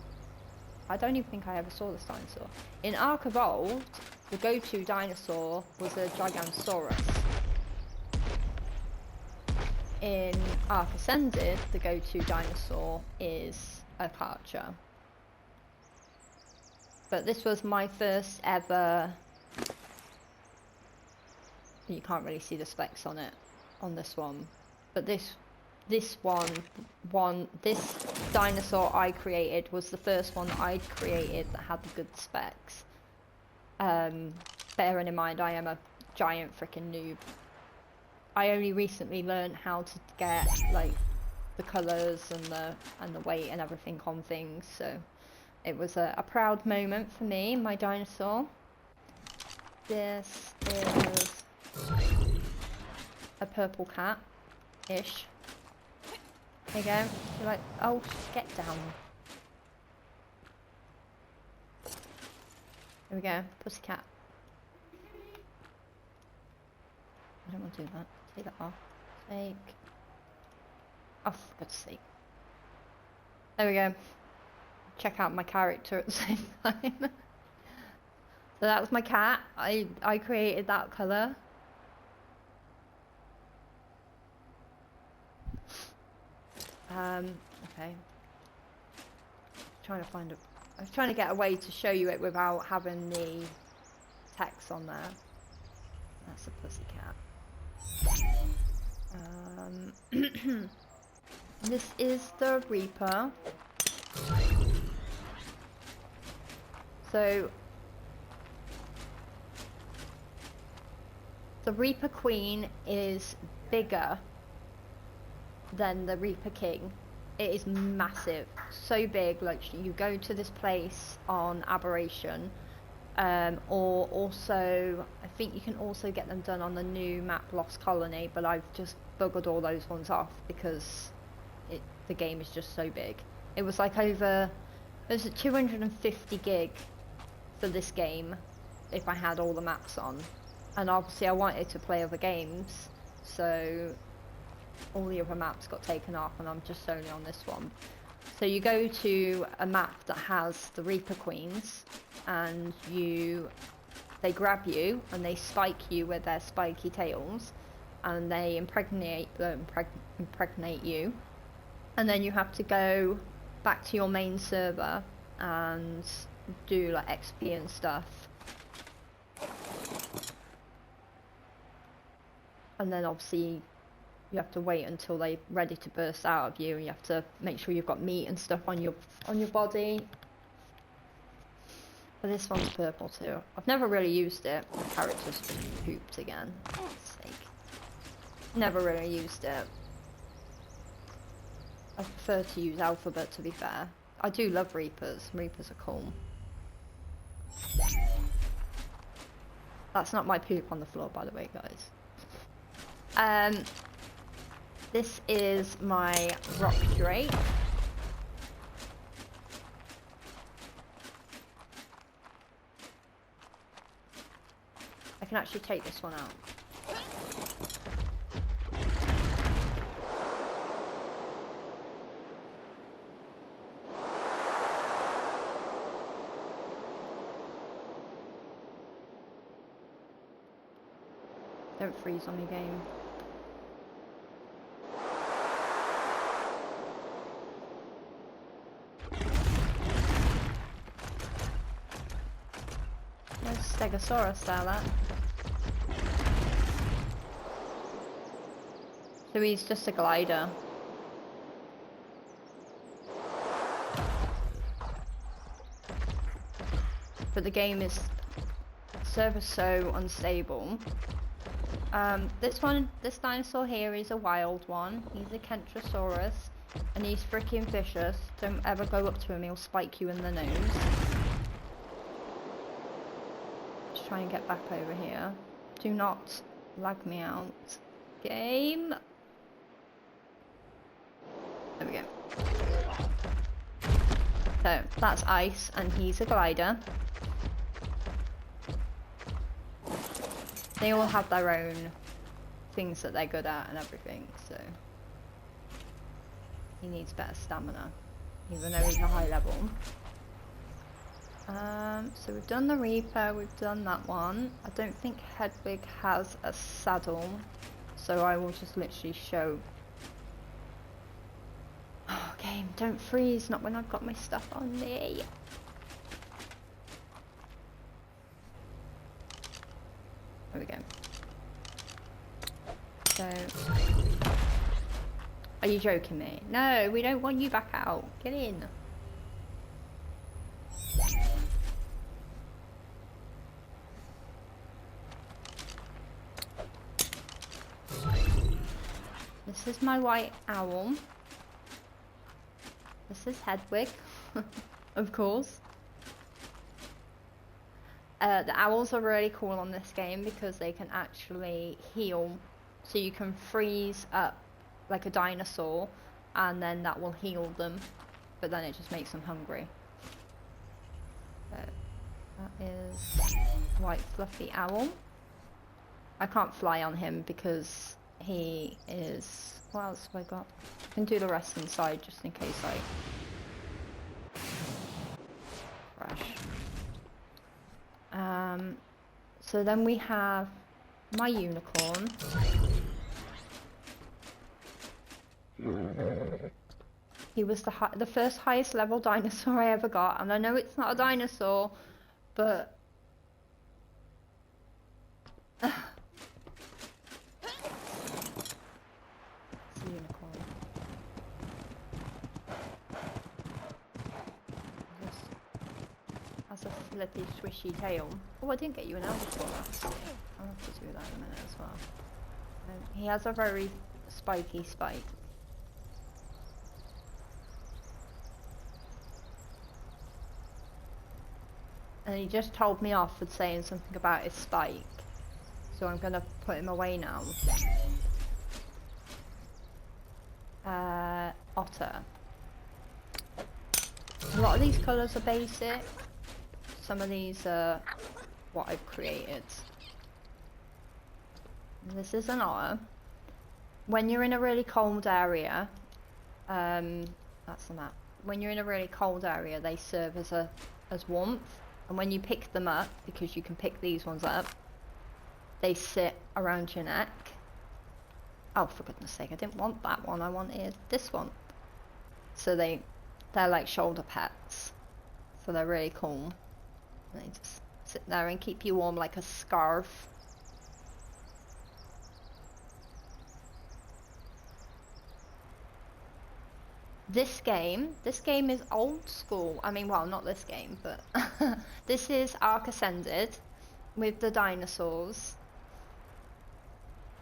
I don't even think I ever saw this dinosaur. In Ark Evolved, the go-to dinosaur was a Gigantosaurus. In Ark Ascended, the go-to dinosaur is a Karcher. But this was my first ever... You can't really see the specs on it, on this one. But this dinosaur I created was the first one that I'd created that had the good specs. Bearing in mind I am a giant freaking noob. I only recently learned how to get like the colours and the weight and everything on things, so it was a proud moment for me, my dinosaur. This is a purple cat-ish. There you go. You're like, oh, get down. There we go, pussycat. I don't want to do that. Take that off. Take off, for God's sake. There we go. Check out my character at the same time. So that was my cat. I created that colour. Okay. I was trying to get a way to show you it without having the text on there. That's a pussycat. This is the Reaper. So the Reaper Queen is bigger than the Reaper King. It is massive, so big. Like, you go to this place on Aberration, or also I think you can also get them done on the new map Lost Colony, but I've just buggered all those ones off because the game is just so big. It was like over, it was 250 gig for this game if I had all the maps on. And obviously I wanted to play other games, so all the other maps got taken off and I'm just only on this one. So you go to a map that has the Reaper Queens, and they grab you and they spike you with their spiky tails, and they impregnate you, and then you have to go back to your main server and do like XP and stuff. And then obviously you have to wait until they're ready to burst out of you, and you have to make sure you've got meat and stuff on your body. But this one's purple too. I've never really used it. My character's just pooped again. For God's sake. Never really used it. I prefer to use Alphabet, to be fair. I do love Reapers. Reapers are cool. That's not my poop on the floor, by the way, guys. This is my rock drake. I can actually take this one out. Don't freeze on me, game. There's Stegosaurus there, that. So he's just a glider. But the game is so unstable. This dinosaur here is a wild one. He's a Kentrosaurus, and he's freaking vicious. Don't ever go up to him, he'll spike you in the nose. Let's try and get back over here. Do not lag me out. Game. There we go. So, that's Ice, and he's a glider. They all have their own things that they're good at and everything, so... He needs better stamina, even though he's a high level. So we've done the Reaper, we've done that one. I don't think Hedwig has a saddle, so I will just literally show... Oh, game, don't freeze, not when I've got my stuff on me. There we go. So... Are you joking me? No, we don't want you back out. Get in. This is my white owl. This is Hedwig, of course. The owls are really cool on this game because they can actually heal. So you can freeze up like a dinosaur and then that will heal them, but then it just makes them hungry. So that is white fluffy owl. I can't fly on him because he is... What else have I got? I can do the rest inside just in case I crash. So then we have my unicorn. He was the first highest level dinosaur I ever got, and I know it's not a dinosaur, but it's a unicorn. Just has a flippy swishy tail. Oh, I didn't get you an albacore. I'll have to do that in a minute as well. He has a very spiky spike. And he just told me off for saying something about his spike. So I'm gonna put him away now. Otter. A lot of these colours are basic. Some of these are what I've created. This is an otter. When you're in a really cold area, that's the map. When you're in a really cold area, they serve as warmth, and when you pick them up, because you can pick these ones up, they sit around your neck. Oh, for goodness sake, I didn't want that one, I wanted this one. So they're like shoulder pets, so they're really cool. And they just sit there and keep you warm like a scarf. This game is old school. I mean, well, not this game, but this is Ark Ascended with the dinosaurs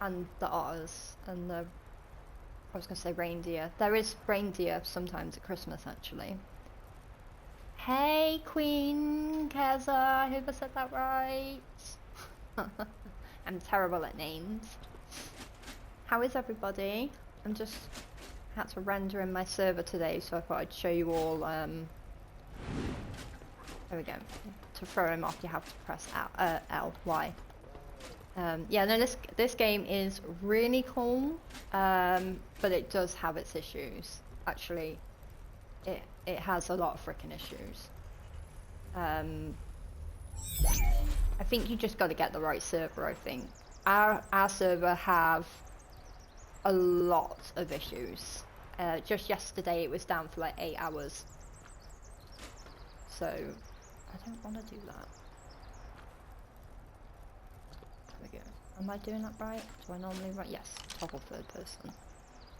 and the otters and the, I was going to say reindeer. There is reindeer sometimes at Christmas, actually. Hey, Queen Keza, I hope I said that right. I'm terrible at names. How is everybody? I'm just had to render in my server today, so I thought I'd show you all. There we go. To throw him off, you have to press L, Y. Yeah, no, this game is really cool, but it does have its issues. Actually, it has a lot of freaking issues. I think you just got to get the right server. I think our server have a lot of issues. Just yesterday it was down for like 8 hours. So I don't want to do that. There we go. Am I doing that right? Do I normally write? Yes, toggle third person.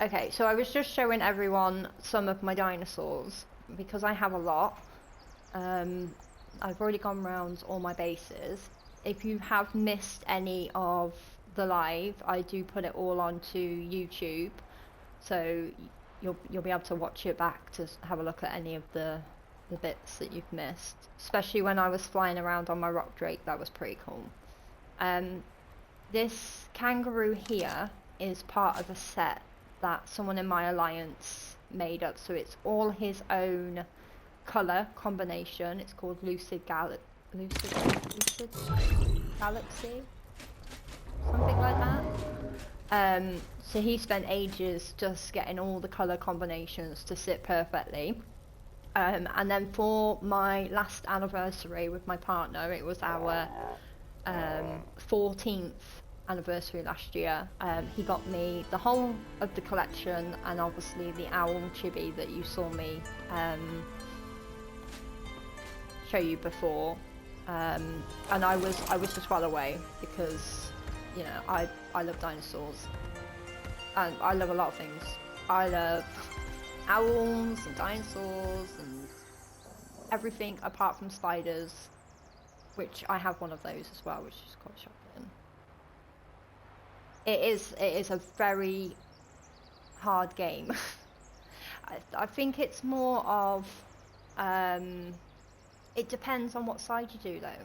Okay, so I was just showing everyone some of my dinosaurs because I have a lot. I've already gone around all my bases. If you have missed any of the live, I do put it all onto YouTube, so you'll be able to watch it back to have a look at any of the bits that you've missed. Especially when I was flying around on my rock drake, that was pretty cool. This kangaroo here is part of a set that someone in my alliance made up, so it's all his own colour combination. It's called Lucid Galaxy, something like that. So he spent ages just getting all the colour combinations to sit perfectly. And then for my last anniversary with my partner, it was our 14th anniversary last year. He got me the whole of the collection, and obviously the owl chibi that you saw me show you before. And I was just well away because, you know, I love dinosaurs, and I love a lot of things. I love owls and dinosaurs and everything apart from spiders, which I have one of those as well, which is quite shocking. It is a very hard game. I think it's more of it depends on what side you do though,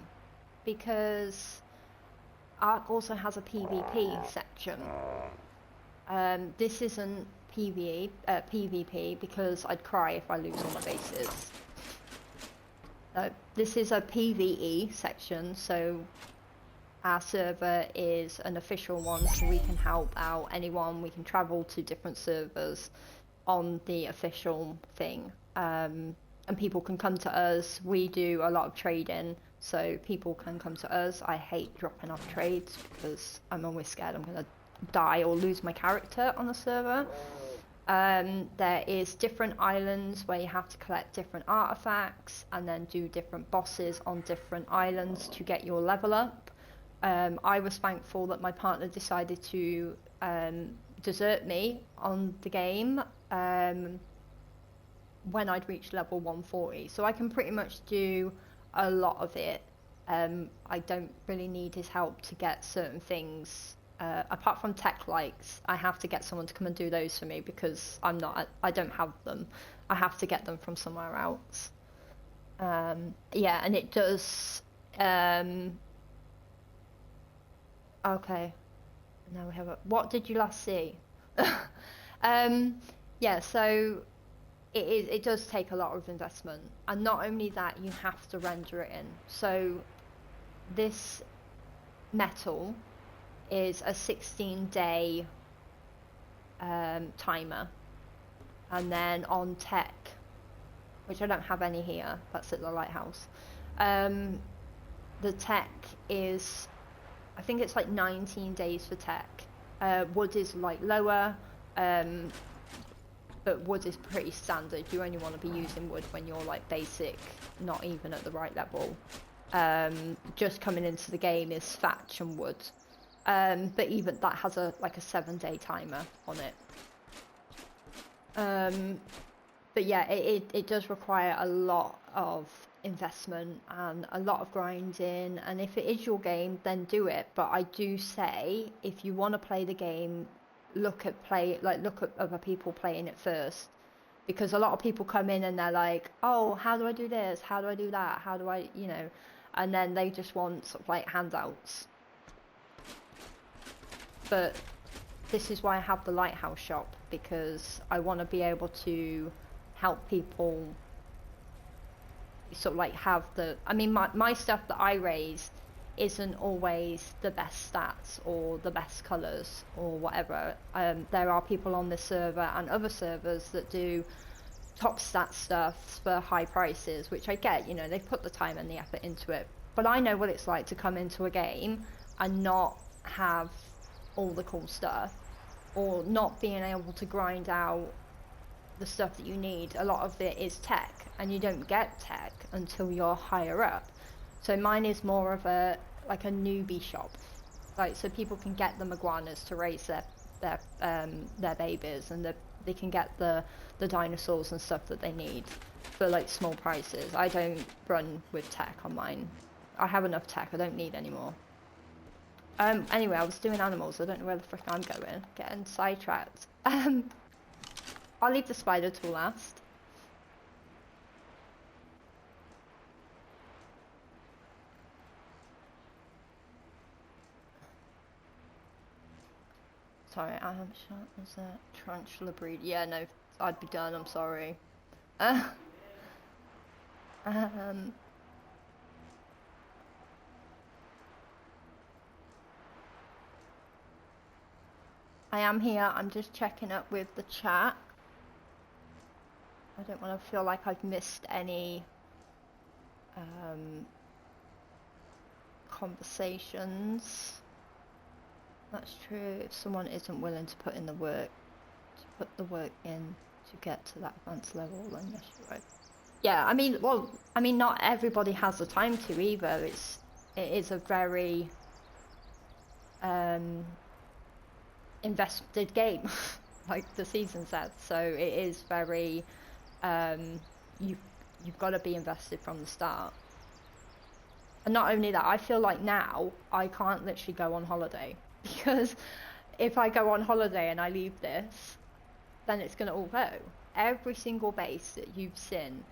because Ark also has a PvP section. This isn't PvP because I'd cry if I lose all my bases. This is a PvE section, so our server is an official one, so we can help out anyone. We can travel to different servers on the official thing, and people can come to us. We do a lot of trading, so people can come to us. I hate dropping off trades because I'm always scared I'm gonna die or lose my character on the server. There is different islands where you have to collect different artifacts and then do different bosses on different islands to get your level up. I was thankful that my partner decided to desert me on the game when I'd reached level 140, so I can pretty much do a lot of it. I don't really need his help to get certain things. Apart from tech likes, I have to get someone to come and do those for me because I don't have them. I have to get them from somewhere else. Yeah, and it does. Okay. Now we have a. What did you last see? Yeah, so it does take a lot of investment, and not only that, you have to render it in. So this metal is a 16-day timer. And then on tech, which I don't have any here, that's at the lighthouse, the tech is, I think it's like 19 days for tech. Wood is like lower, but wood is pretty standard. You only want to be using wood when you're like basic, not even at the right level. Just coming into the game is thatch and wood, but even that has a 7-day timer on it. But yeah, it does require a lot of investment and a lot of grinding, and if it is your game, then do it. But I do say, if you want to play the game, look at other people playing it first, because a lot of people come in and they're like, oh, how do I do this, how do I do that, how do I, and then they just want sort of like handouts. But this is why I have the lighthouse shop, because I want to be able to help people sort of like have my stuff that I raise isn't always the best stats or the best colours or whatever. There are people on this server and other servers that do top stat stuff for high prices, which I get, they've put the time and the effort into it. But I know what it's like to come into a game and not have all the cool stuff, or not being able to grind out the stuff that you need. A lot of it is tech, and you don't get tech until you're higher up. So mine is more of a newbie shop, so people can get the iguanas to raise their babies, and they can get the dinosaurs and stuff that they need for small prices. I don't run with tech on mine. I have enough tech, I don't need any more. Anyway, I was doing animals. I don't know where the frick I'm going. Getting sidetracked. I'll leave the spider till last. Sorry, I am shot as a tarantula breed. Yeah, no, I'd be done. I'm sorry. I am here. I'm just checking up with the chat. I don't want to feel like I've missed any conversations. That's true. If someone isn't willing to put in the work, to get to that advanced level, then yes, you're right. Yeah, not everybody has the time to either. It is a very invested game, like the season says. So it is very you've got to be invested from the start. And not only that, I feel like now I can't literally go on holiday, because if I go on holiday and I leave this, then it's gonna all go. Every single base that you've seen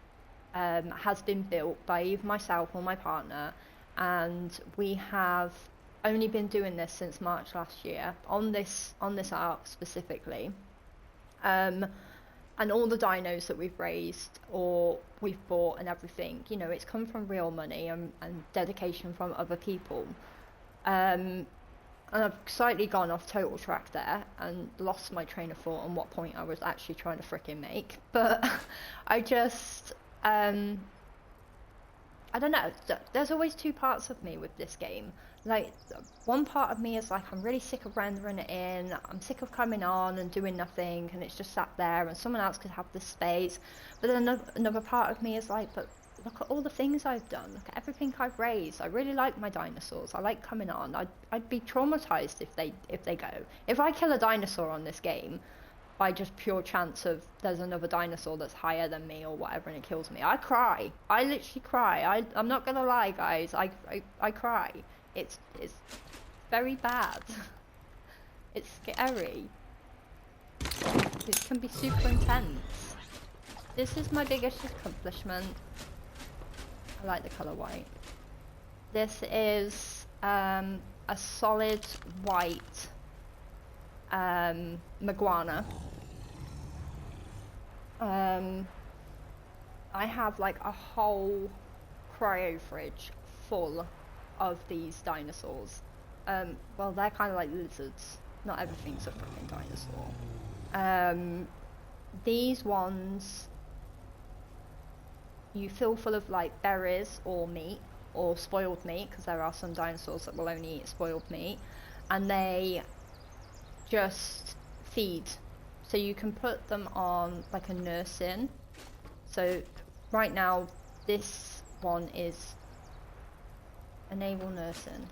has been built by either myself or my partner, and we have only been doing this since March last year on this arc specifically. And all the dinos that we've raised or we've bought and everything, it's come from real money and dedication from other people. And I've slightly gone off total track there and lost my train of thought on what point I was actually trying to fricking make. But I just, I don't know, there's always two parts of me with this game. One part of me is I'm really sick of rendering it in, I'm sick of coming on and doing nothing, and it's just sat there and someone else could have this space. But then another part of me is but look at all the things I've done, look at everything I've raised. I really like my dinosaurs, I like coming on. I'd be traumatized if they go. If I kill a dinosaur on this game by just pure chance of there's another dinosaur that's higher than me or whatever and it kills me, I cry. I literally cry. I'm not gonna lie, guys, I cry. It's very bad. It's scary. It can be super intense. This is my biggest accomplishment. I like the colour white. This is a solid white iguana. I have a whole cryo fridge full of these dinosaurs. Well, they're kind of like lizards. Not everything's a freaking dinosaur. These ones you fill full of like berries or meat or spoiled meat, because there are some dinosaurs that will only eat spoiled meat, and they just feed. So you can put them on like a nursing. So right now this one is enable nursing.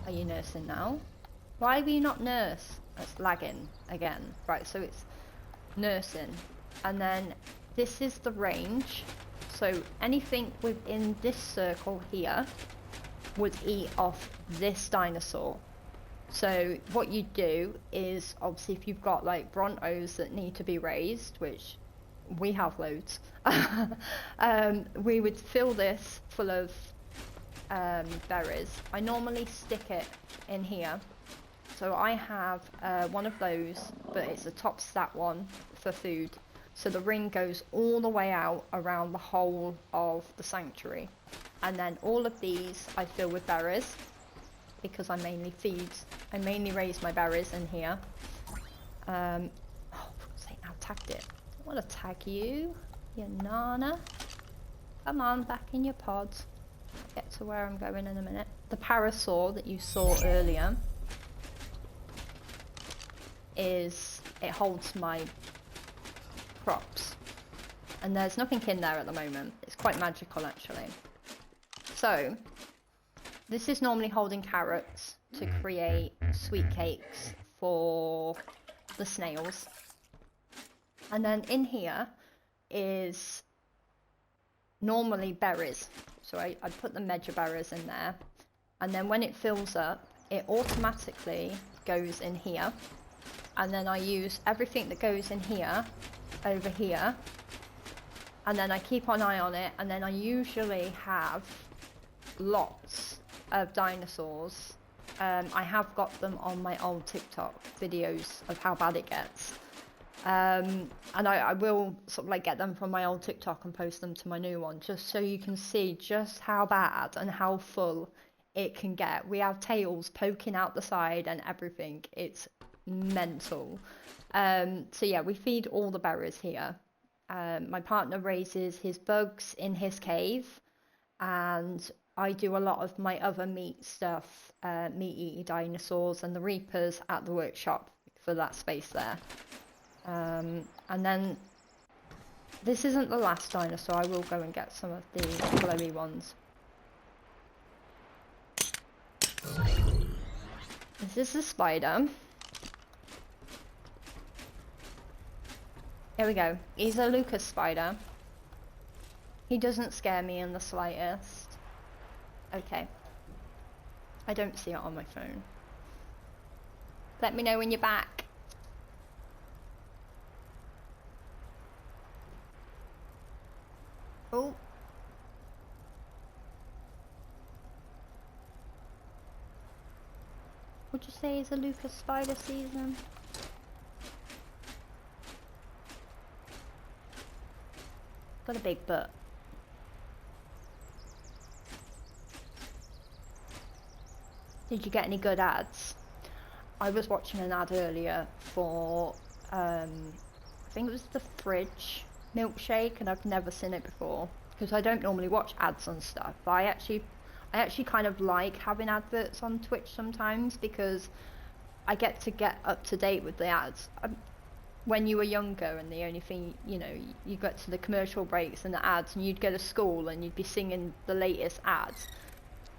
Are you nursing now? Why will you not nurse? That's lagging again. Right, so it's nursing. And then this is the range. So anything within this circle here would eat off this dinosaur. So what you do is, obviously if you've got like brontos that need to be raised, which we have loads, we would fill this full of berries. I normally stick it in here. So I have one of those, but it's a top stat one for food. So the ring goes all the way out around the whole of the sanctuary. And then all of these I fill with berries, because I mainly raise my berries in here. Oh, for sake, now tagged it. I want to tag you, you nana. Come on, back in your pods. Get to where I'm going in a minute. The parasaur that you saw earlier it holds my crops, and there's nothing in there at the moment. It's quite magical actually. So this is normally holding carrots to create sweet cakes for the snails, and then in here is normally berries. So I put the medja berries in there, and then when it fills up it automatically goes in here, and then I use everything that goes in here over here, and then I keep an eye on it, and then I usually have lots of dinosaurs. I have got them on my old TikTok videos of how bad it gets, and I will sort of like get them from my old TikTok and post them to my new one, just so you can see just how bad and how full it can get. We have tails poking out the side and everything. It's mental. So yeah, we feed all the berries here. My partner raises his bugs in his cave, and I do a lot of my other meat stuff, meat-eating dinosaurs and the reapers at the workshop for that space there. And then this isn't the last dinosaur. I will go and get some of the glowy ones. This is a spider. Here we go. He's a Lucas spider. He doesn't scare me in the slightest. Okay. I don't see it on my phone. Let me know when you're back. Oh. Would you say it's a Lucas spider season? Got a big butt. Did you get any good ads? I was watching an ad earlier for, I think it was the fridge milkshake, and I've never seen it before, because I don't normally watch ads on stuff, but I actually kind of like having adverts on Twitch sometimes, because I get up to date with the ads. When you were younger and the only thing, you know, you got to the commercial breaks and the ads, and you'd go to school and you'd be singing the latest ads.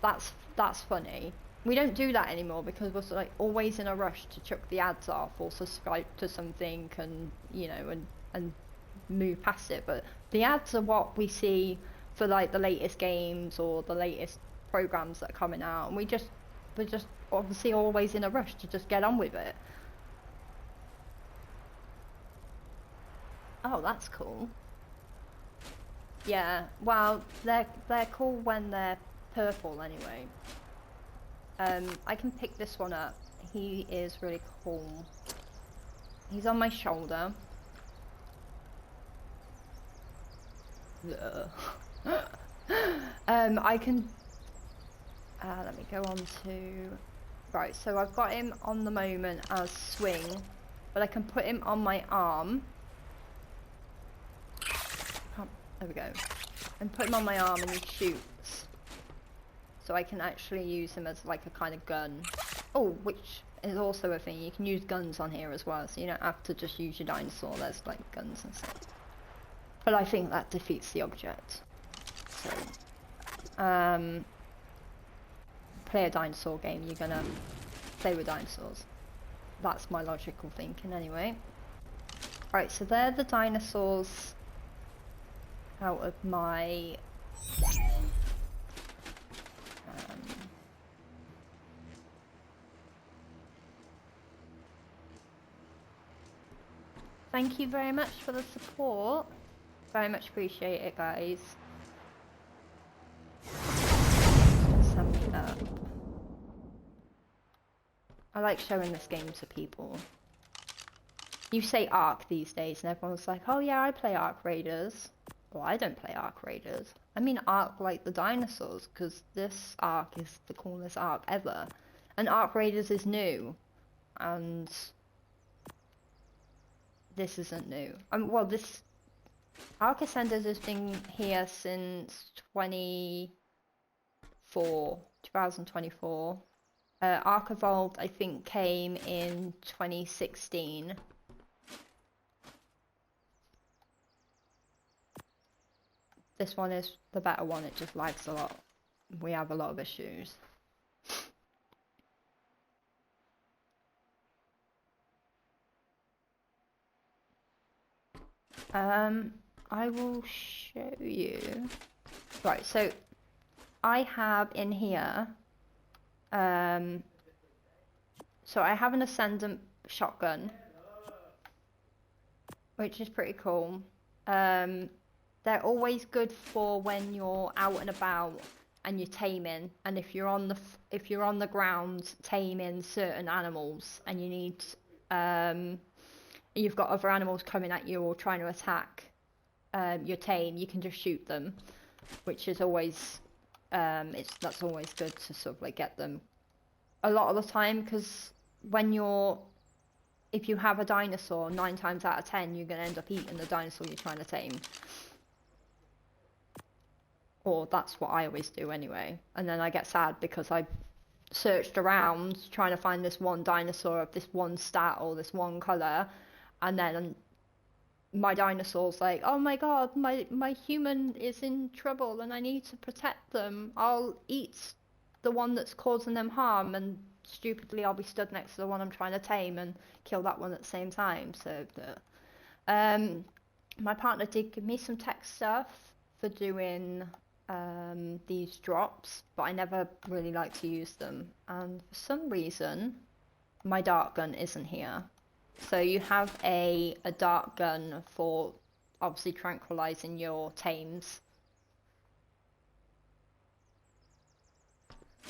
That's funny. We don't do that anymore, because we're like always in a rush to chuck the ads off or subscribe to something, and you know, and move past it. But the ads are what we see for like the latest games or the latest programs that are coming out, and we're just obviously always in a rush to just get on with it. Oh, that's cool. Yeah, well, they're cool when they're purple anyway. I can pick this one up. He is really cool. He's on my shoulder. I can let me go on to Right, so I've got him on the moment as swing, but I can put him on my arm. Oh, there we go. And put him on my arm and he shoots. So I can actually use him as like a kind of gun. Oh, which is also a thing. You can use guns on here as well, so you don't have to just use your dinosaur. There's like guns and stuff. But I think that defeats the object. So, play a dinosaur game, you're gonna play with dinosaurs. That's my logical thinking anyway. Right, so they're the dinosaurs out of my thank you very much for the support. Very much appreciate it, guys. Sum me up. I like showing this game to people. You say Ark these days and everyone's like, oh yeah, I play Ark Raiders. Well, I don't play Ark Raiders. I mean Ark like the dinosaurs, because this Ark is the coolest Ark ever. And Ark Raiders is new. And this isn't new. Well, this Ark Ascenders has been here since 2024. Ark Evolved, I think, came in 2016. This one is the better one, it just lags a lot. We have a lot of issues. I will show you. Right, so I have in here, so I have an Ascendant shotgun, which is pretty cool. They're always good for when you're out and about and you're taming, and if you're on the ground taming certain animals and you need you've got other animals coming at you or trying to attack your tame, you can just shoot them, which is always that's always good to sort of like get them a lot of the time, because if you have a dinosaur, 9 times out of 10 you're going to end up eating the dinosaur you're trying to tame. Or that's what I always do anyway. And then I get sad because I searched around trying to find this one dinosaur of this one stat or this one colour, and then my dinosaur's like, oh my god, my human is in trouble and I need to protect them. I'll eat the one that's causing them harm, and stupidly I'll be stood next to the one I'm trying to tame and kill that one at the same time. So my partner did give me some tech stuff for doing these drops, but I never really like to use them, and for some reason my dart gun isn't here. So you have a dart gun for obviously tranquilizing your tames.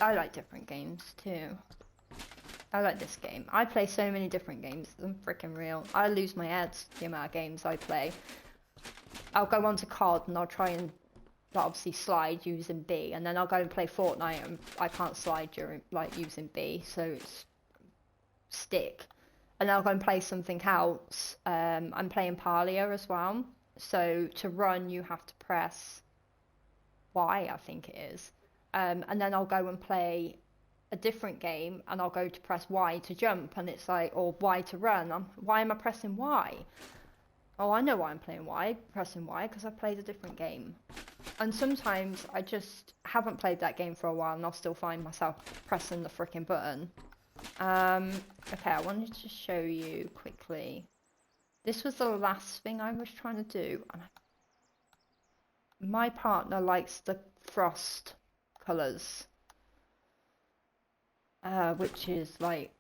I like different games too. I like this game. I play so many different games, I'm freaking real. I lose my head the amount of games I play. I'll go onto COD and I'll try and obviously slide using B, and then I'll go and play Fortnite and I can't slide during using B, so it's stick. And I'll go and play something else. I'm playing Parlia as well, so to run you have to press Y, I think it is, and then I'll go and play a different game and I'll go to press Y to jump, and it's like, or Y to run. Why am I pressing Y? Oh, I know why I'm pressing Y, because I played a different game. And sometimes I just haven't played that game for a while and I'll still find myself pressing the freaking button. Okay, I wanted to show you quickly. This was the last thing I was trying to do. My partner likes the frost colours, which is like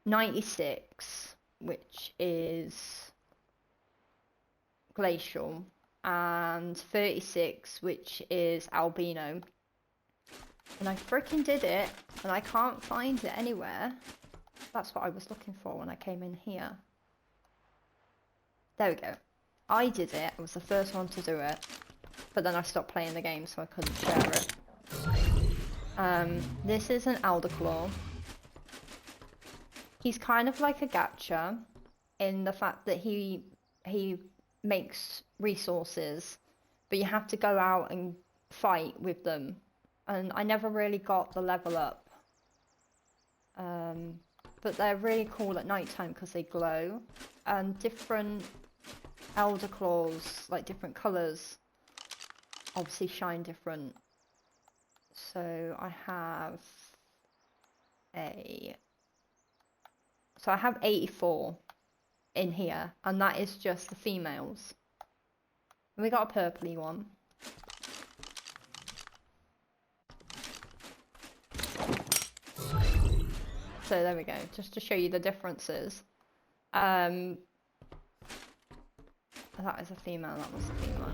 96, which is glacial, and 36, which is albino. And I freaking did it, and I can't find it anywhere. That's what I was looking for when I came in here. There we go. I did it. I was the first one to do it. But then I stopped playing the game, so I couldn't share it. This is an Elderclaw. He's kind of like a gacha in the fact that he makes resources, but you have to go out and fight with them. And I never really got the level up. But they're really cool at nighttime because they glow. And different Elderclaws, like different colours, obviously shine different. So I have I have 84 in here, and that is just the females. And we got a purpley one. So there we go, just to show you the differences. That is a female, that was a female.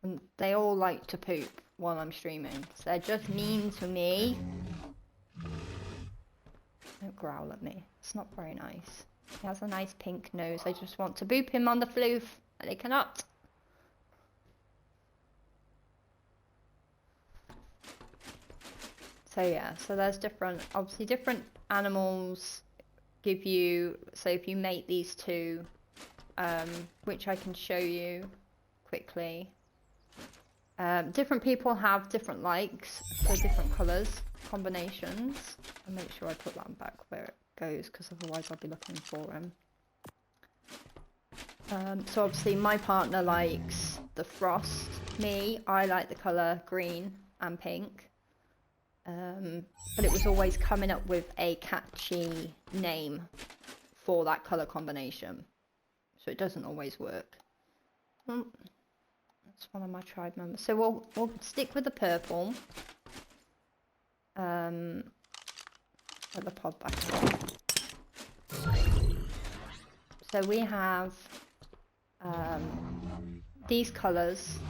And they all like to poop while I'm streaming, so they're just mean to me. Don't growl at me, it's not very nice. He has a nice pink nose, I just want to boop him on the floof, but they cannot. So yeah, so there's obviously different animals give you, so if you mate these two, which I can show you quickly. Different people have different likes for different colours, combinations. I'll make sure I put that back where it goes, because otherwise I'll be looking for him. So obviously my partner likes the frost. Me, I like the colour green and pink. But it was always coming up with a catchy name for that colour combination. So it doesn't always work. That's one of my tribe members. So we'll stick with the purple. Put the pod back on. So we have these colours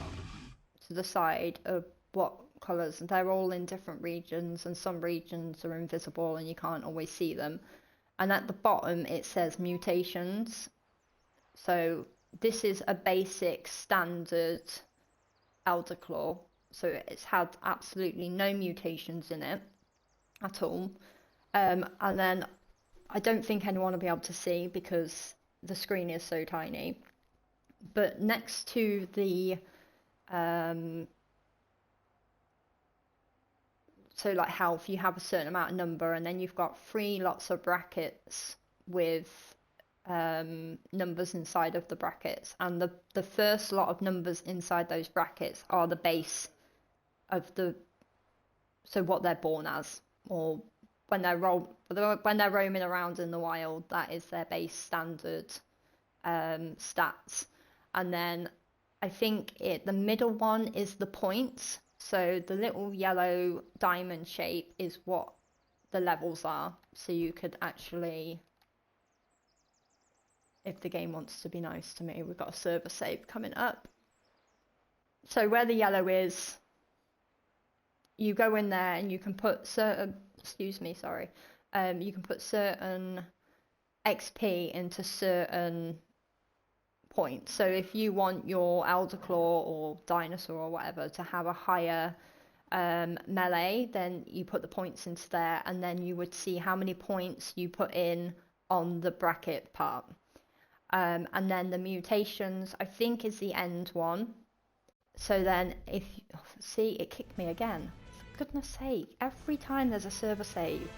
to the side of what colours. They're all in different regions, and some regions are invisible and you can't always see them. And at the bottom it says mutations. So this is a basic standard Elderclaw, so it's had absolutely no mutations in it at all. And then I don't think anyone will be able to see because the screen is so tiny, but next to the so like health, you have a certain amount of number, and then you've got 3 lots of brackets with numbers inside of the brackets, and the first lot of numbers inside those brackets are the base of so what they're born as, or when they're roaming around in the wild, that is their base standard stats. And then I think the middle one is the points, so the little yellow diamond shape is what the levels are, so you could actually, if the game wants to be nice to me, we've got a server save coming up. So where the yellow is, you go in there and you can put certain, you can put certain XP into certain points. So if you want your Elderclaw or dinosaur or whatever to have a higher melee, then you put the points into there, and then you would see how many points you put in on the bracket part. And then the mutations, I think, is the end one. So then if see, it kicked me again, for goodness sake, every time there's a server save.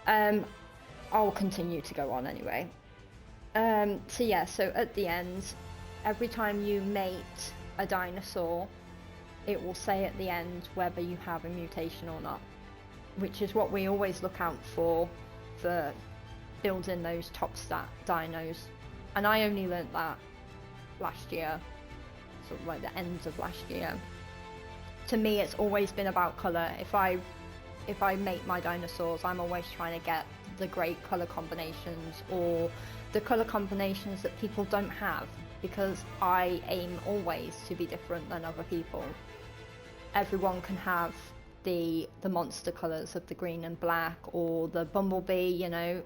I'll continue to go on anyway. So yeah, so at the end, every time you mate a dinosaur, it will say at the end whether you have a mutation or not, which is what we always look out for building those top stat dinos. And I only learnt that last year, sort of like the end of last year. To me, it's always been about colour. If I mate my dinosaurs, I'm always trying to get the great colour combinations, or the colour combinations that people don't have, because I aim always to be different than other people. Everyone can have the monster colours of the green and black, or the bumblebee, you know,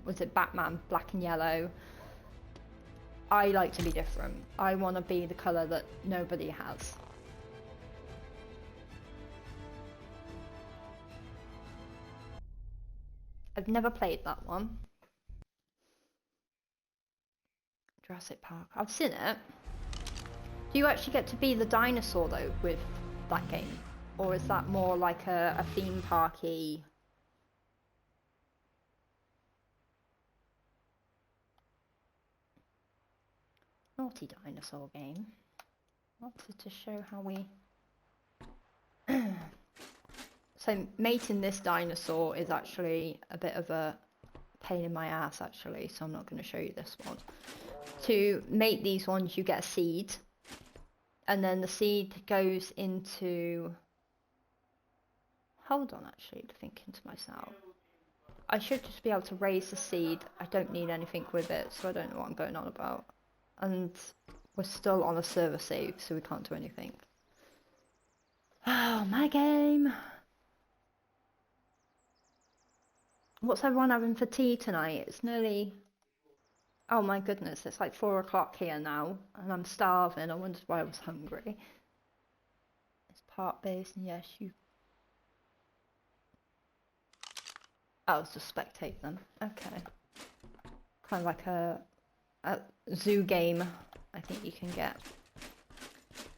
was it Batman, black and yellow. I like to be different. I want to be the colour that nobody has. I've never played that one. Jurassic Park. I've seen it. Do you actually get to be the dinosaur though with that game? Or is that more like a theme parky? Naughty dinosaur game. Wanted to show how we... So mating this dinosaur is actually a bit of a pain in my ass actually, so I'm not going to show you this one. To mate these ones you get a seed, and then the seed goes into... Hold on, actually, thinking to myself. I should just be able to raise the seed. I don't need anything with it, so I don't know what I'm going on about. And we're still on a server save, so we can't do anything. Oh, my game! What's everyone having for tea tonight? It's nearly... Oh my goodness, it's like 4 o'clock here now, and I'm starving. I wondered why I was hungry. It's part-based, and yes, you... Oh, just spectate them. Okay. Kind of like a zoo game, I think you can get.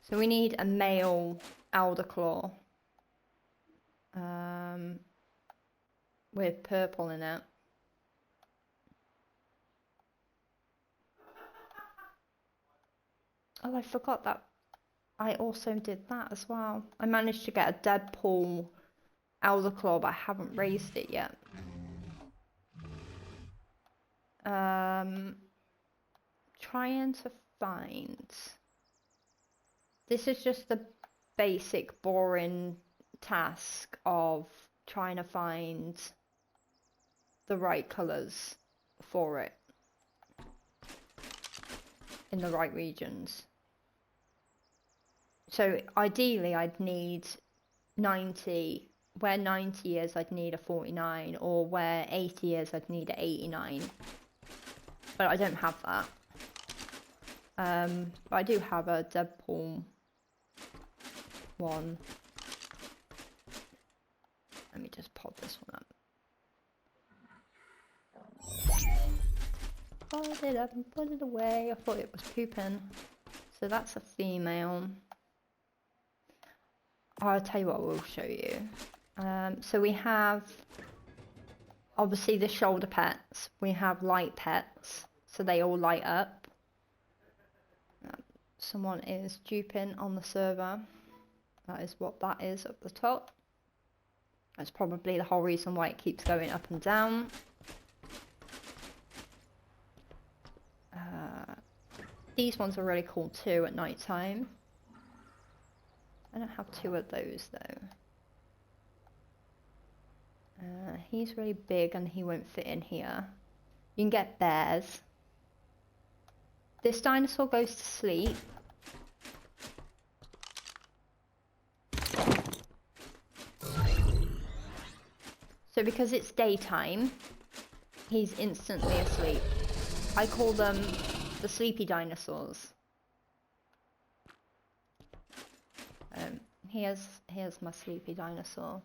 So we need a male Elderclaw. With purple in it. Oh, I forgot that I also did that as well. I managed to get a Deadpool Elderclaw, but I haven't raised it yet. Trying to find... This is just the basic boring task of trying to find the right colours for it in the right regions. So ideally I'd need 90, where 90 is I'd need a 49, or where 80 is I'd need an 89. But I don't have that. But I do have a Deadpool one. Let me just pop this one up. Fold it up and put it away. I thought it was pooping. So that's a female. I'll tell you what we'll show you. So we have obviously the shoulder pets. We have light pets, so they all light up. Someone is duping on the server. That is what that is up the top. That's probably the whole reason why it keeps going up and down. These ones are really cool too at night time. I don't have 2 of those though. He's really big and he won't fit in here. You can get bears. This dinosaur goes to sleep. So because it's daytime, he's instantly asleep. I call them the sleepy dinosaurs. Here's my sleepy dinosaur.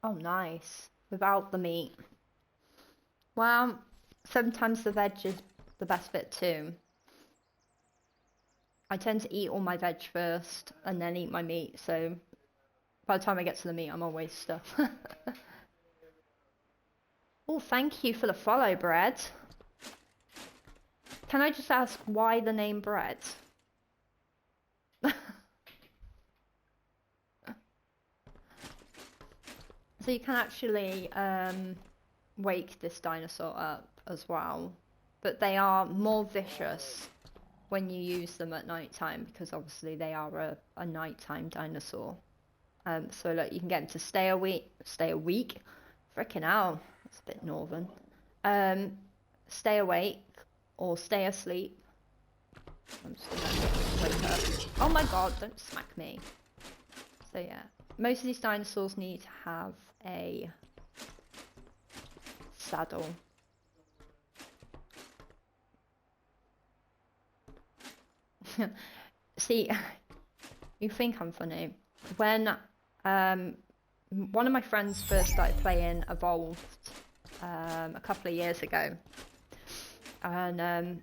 Oh, nice. Without the meat. Well, sometimes the veg is the best bit too. I tend to eat all my veg first and then eat my meat, so by the time I get to the meat, I'm always stuffed. Oh, thank you for the follow, Bread. Can I just ask why the name Bread? So you can actually wake this dinosaur up as well, but they are more vicious when you use them at night time because obviously they are a nighttime dinosaur. So look, you can get them to stay a week. Freaking hell, that's a bit northern. Stay awake or stay asleep. I'm just gonna wake up. Oh my god, don't smack me. So yeah, most of these dinosaurs need to have a saddle. See, you think I'm funny. when one of my friends first started playing Evolved a couple of years ago, and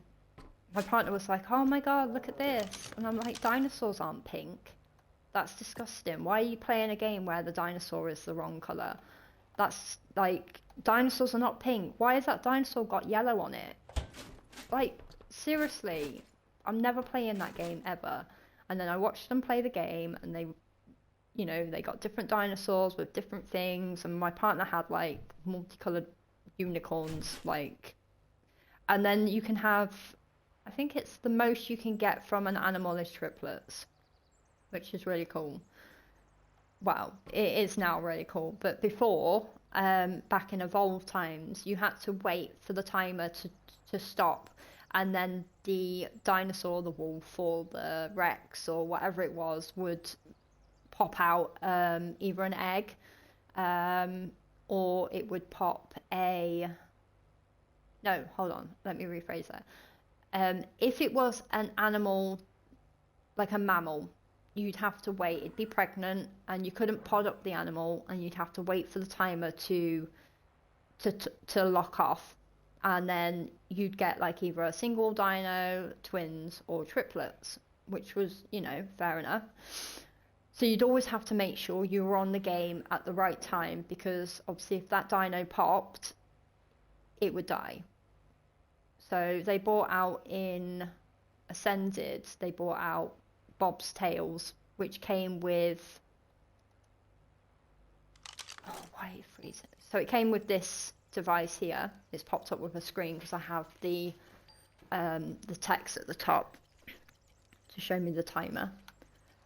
my partner was like, "Oh my god, look at this!" And I'm like, "Dinosaurs aren't pink. That's disgusting. Why are you playing a game where the dinosaur is the wrong color? That's like, dinosaurs are not pink. Why has that dinosaur got yellow on it? Like, seriously, I'm never playing that game ever." And then I watched them play the game, and they got different dinosaurs with different things, and my partner had like multicolored unicorns, like, and then you can have, I think it's the most you can get from an animal is triplets, which is really cool. Well, it is now really cool, but before, back in Evolve times, you had to wait for the timer to stop, and then the dinosaur, the wolf, or the Rex, or whatever it was, would pop out either an egg, or it would pop a. No, hold on, let me rephrase that. If it was an animal, like a mammal, you'd have to wait. It'd be pregnant, and you couldn't pod up the animal, and you'd have to wait for the timer to lock off, and then you'd get like either a single dino, twins, or triplets, which was, fair enough. So you'd always have to make sure you were on the game at the right time, because obviously if that dino popped, it would die. So they brought out in Ascended, they brought out Bob's Tails, which came with. Oh, why it freezes? So it came with this device here. It's popped up with a screen because I have the text at the top to show me the timer.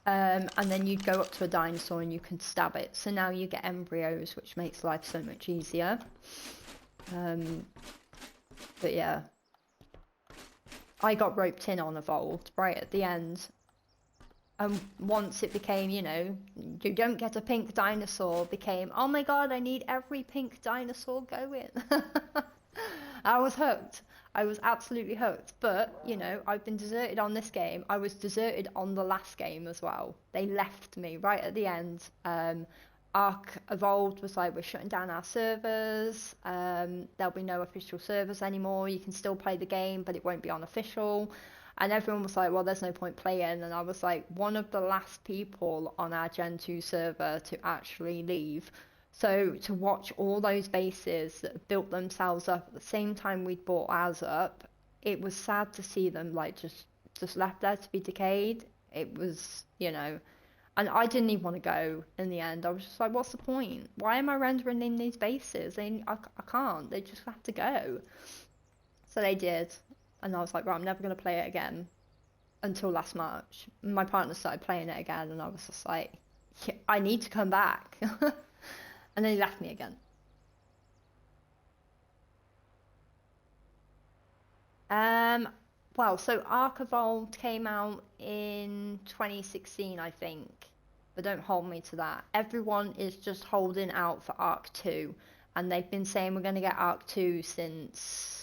And then you'd go up to a dinosaur and you can stab it. So now you get embryos, which makes life so much easier. But yeah, I got roped in on Evolved right at the end. And once it became, you don't get a pink dinosaur, became, oh my god, I need every pink dinosaur going. I was hooked. I was absolutely hooked. But, I've been deserted on this game. I was deserted on the last game as well. They left me right at the end. Ark Evolved was like, we're shutting down our servers. There'll be no official servers anymore. You can still play the game, but it won't be unofficial. And everyone was like, well, there's no point playing. And I was like, one of the last people on our Gen 2 server to actually leave. So to watch all those bases that built themselves up at the same time we'd bought ours up, it was sad to see them like just left there to be decayed. It was, and I didn't even want to go in the end. I was just like, what's the point? Why am I rendering in these bases? I can't. They just have to go. So they did. And I was like, right, I'm never going to play it again until last March. My partner started playing it again, and I was just like, yeah, I need to come back. And then he left me again. Well, so Ark Evolved came out in 2016, I think. But don't hold me to that. Everyone is just holding out for Ark 2. And they've been saying we're going to get Ark 2 since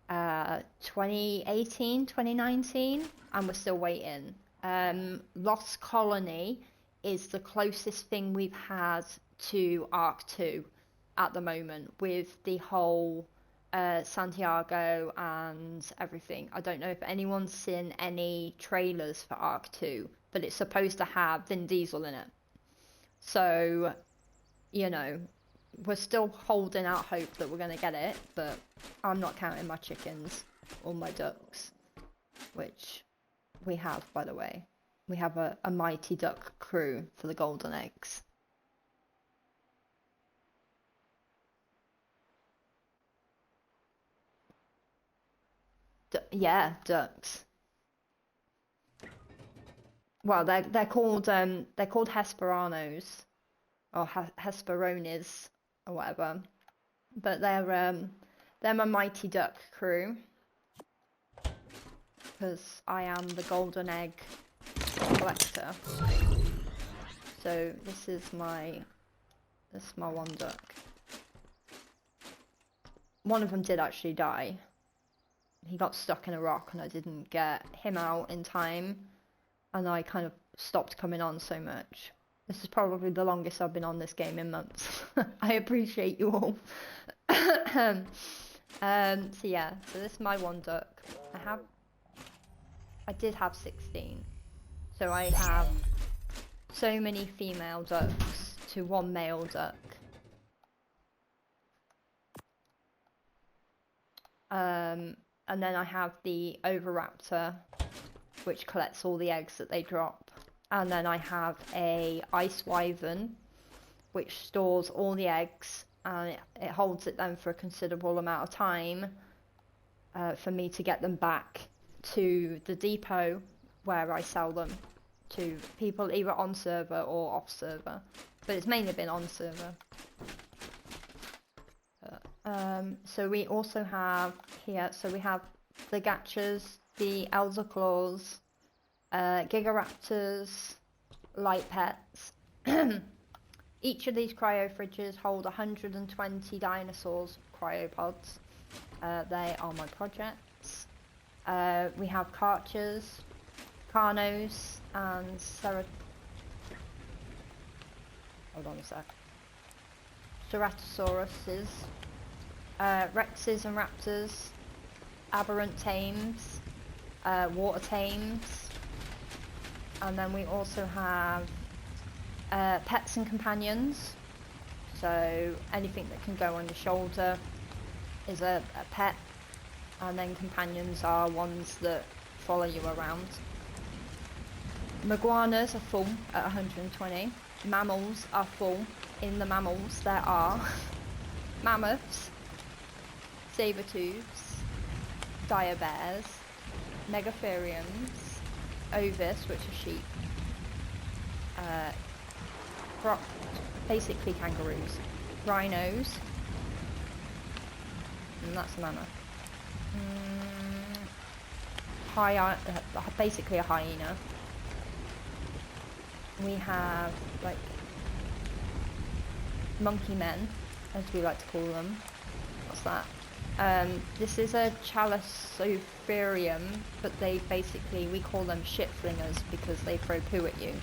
2018, 2019, and we're still waiting. Lost Colony is the closest thing we've had to Ark 2 at the moment, with the whole Santiago and everything. I don't know if anyone's seen any trailers for Ark 2, but it's supposed to have Vin Diesel in it. So, we're still holding out hope that we're going to get it, but I'm not counting my chickens or my ducks, which we have, by the way. We have a mighty duck crew for the golden eggs. Yeah, ducks. Well, they're called Hesperanos or Hesperones or whatever, but they're my mighty duck crew because I am the golden egg collector. So this is my one duck. One of them did actually die. He got stuck in a rock and I didn't get him out in time, and I kind of stopped coming on so much. This is probably the longest I've been on this game in months. I appreciate you all. So yeah, so this is my one duck. I did have 16. So I have so many female ducks to one male duck. And then I have the oviraptor, which collects all the eggs that they drop. And then I have a ice wyvern, which stores all the eggs, and it holds it then for a considerable amount of time for me to get them back to the depot where I sell them to people either on server or off server, but it's mainly been on server. So we also have here, so we have the gachas, the elder claws, gigaraptors, light pets. Each of these cryo fridges hold 120 dinosaurs cryopods. They are my projects. We have Karchers, Carnos, and hold on a sec. Ceratosauruses, Rexes and Raptors, Aberrant Tames, Water Tames, and then we also have pets and companions. So anything that can go on your shoulder is a pet, and then companions are ones that follow you around. Maguanas are full at 120. Mammals are full. In the mammals there are mammoths, saber-tooths, dire bears, megatheriums, ovis, which are sheep, basically kangaroos, rhinos, and that's a mammoth. Basically a hyena. We have like monkey men, as we like to call them. What's that? This is a Chalicotherium, but we call them shit flingers because they throw poo at you.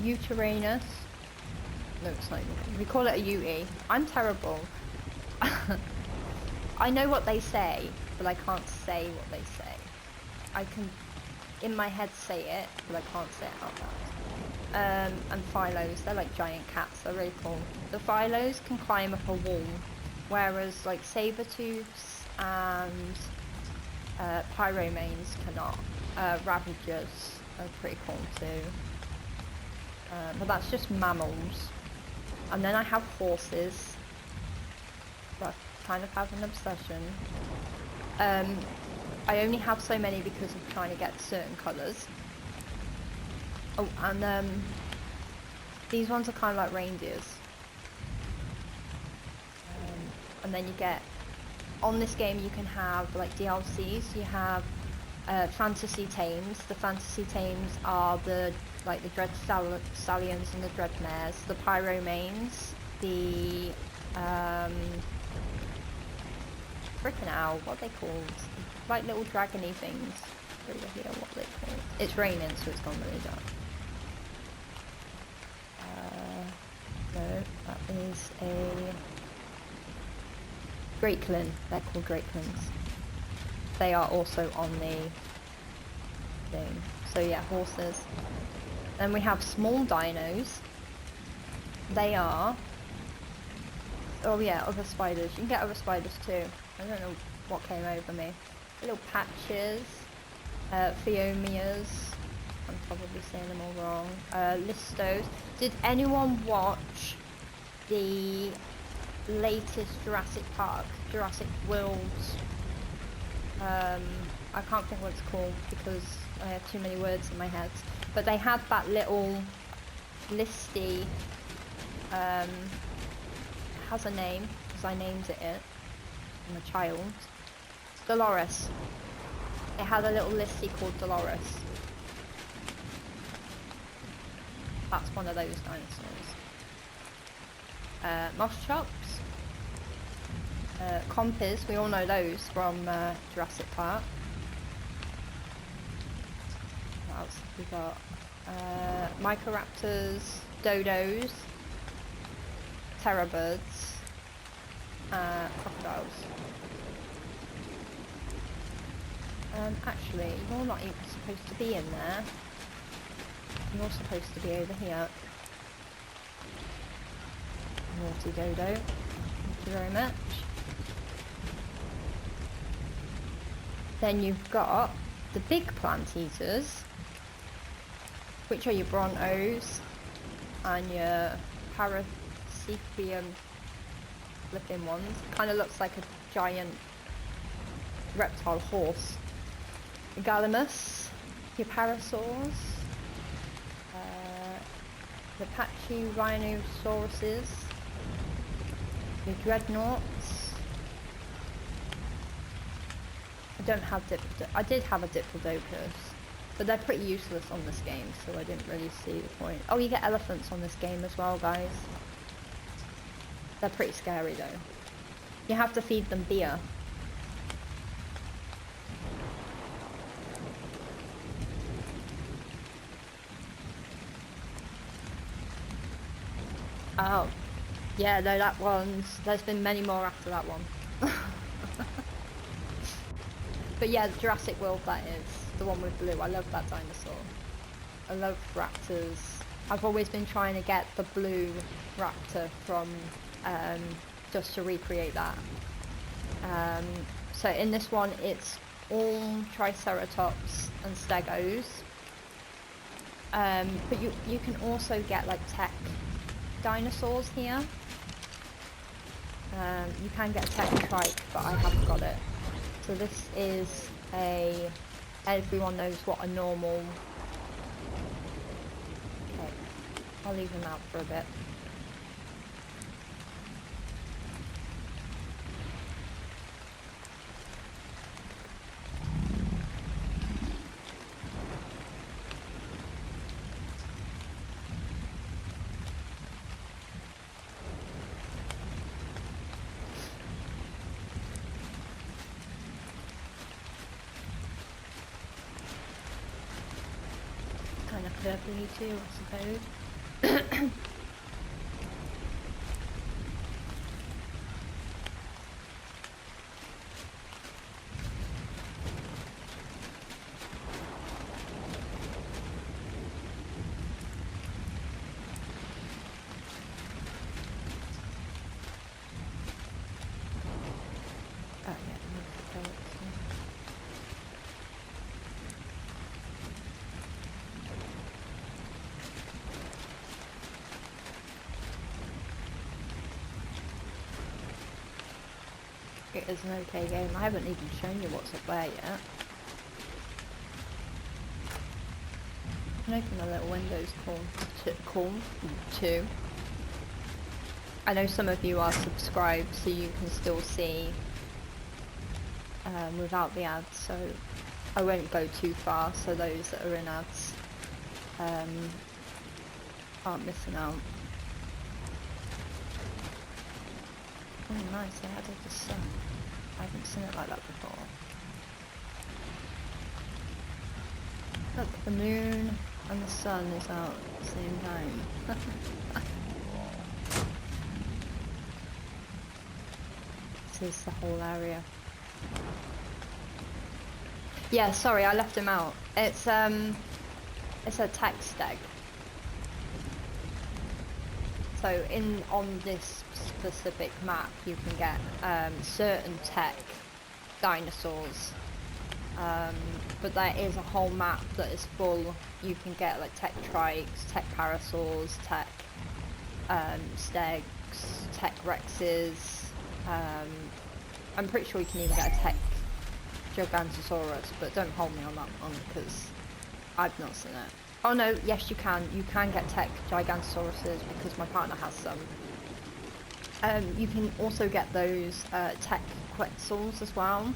Uteranus. No, it's not even. We call it a Ute. I'm terrible. I know what they say, but I can't say what they say. I can, in my head, say it, but I can't say it out loud. And Phylos, they're like giant cats. They're really cool. The Phylos can climb up a wall, whereas like saber-tooths and pyromanes cannot. Ravagers are pretty cool too. But that's just mammals. And then I have horses. I kind of have an obsession. I only have so many because of trying to get certain colours. Oh, and these ones are kind of like reindeers. And then you get, on this game you can have like DLCs. You have fantasy tames. The fantasy tames are the dread stallions and the dread mares, the pyromanes, the freaking owl, what are they called? Like little dragony things over here, what are they called? It's raining, so it's gone really dark. No, that is a Greatlin. They're called Greatlins. They are also on the thing. So yeah, horses. Then we have small dinos. They are... Oh yeah, other spiders. You can get other spiders too. I don't know what came over me. Little patches. Pheomias. I'm probably saying them all wrong. Listos. Did anyone watch the latest Jurassic Park? Jurassic Worlds? I can't think what it's called because I have too many words in my head. But they had that little listy, has a name, because I named it. I'm a child. Dolores. It had a little listy called Dolores. That's one of those dinosaurs. Moss chops. Compers, we all know those from Jurassic Park. What else have we got? Microraptors, dodos, terrorbirds, crocodiles. Actually, you're not even supposed to be in there. You're supposed to be over here. Naughty dodo. Thank you very much. Then you've got the big plant eaters, which are your brontos and your paracepium flipping ones. Kind of looks like a giant reptile horse. Gallimimus, your parasaurs, the patchy rhinosauruses, your dreadnoughts. I did have a diplodocus, but they're pretty useless on this game, so I didn't really see the point. Oh, you get elephants on this game as well, guys. They're pretty scary though. You have to feed them beer. Oh, yeah, no, that one's... There's been many more after that one. But yeah, the Jurassic World, that is. The one with blue. I love that dinosaur. I love raptors. I've always been trying to get the blue raptor from... just to recreate that. So in this one, it's all Triceratops and Stegos. But you can also get like tech dinosaurs here. You can get a tech trike, but I haven't got it. So this is everyone knows what a normal... Okay, I'll leave them out for a bit. Kind of purpley too, I suppose. It is an okay game. I haven't even shown you what's up there yet. I can open the little windows too. I know some of you are subscribed, so you can still see without the ads, so I won't go too far, so those that are in ads aren't missing out. Oh nice, they added the sun. I haven't seen it like that before. Look, the moon and the sun is out at the same time. This is the whole area. Yeah, sorry, I left him out. It's a text egg. So on this specific map, you can get certain tech dinosaurs, but there is a whole map that is full. You can get like tech trikes, tech parasaurs, tech stegs, tech rexes. I'm pretty sure you can even get a tech gigantosaurus, but don't hold me on that one because I've not seen it. Oh no, yes you can. You can get tech gigantosauruses because my partner has some. You can also get those tech quetzals as well.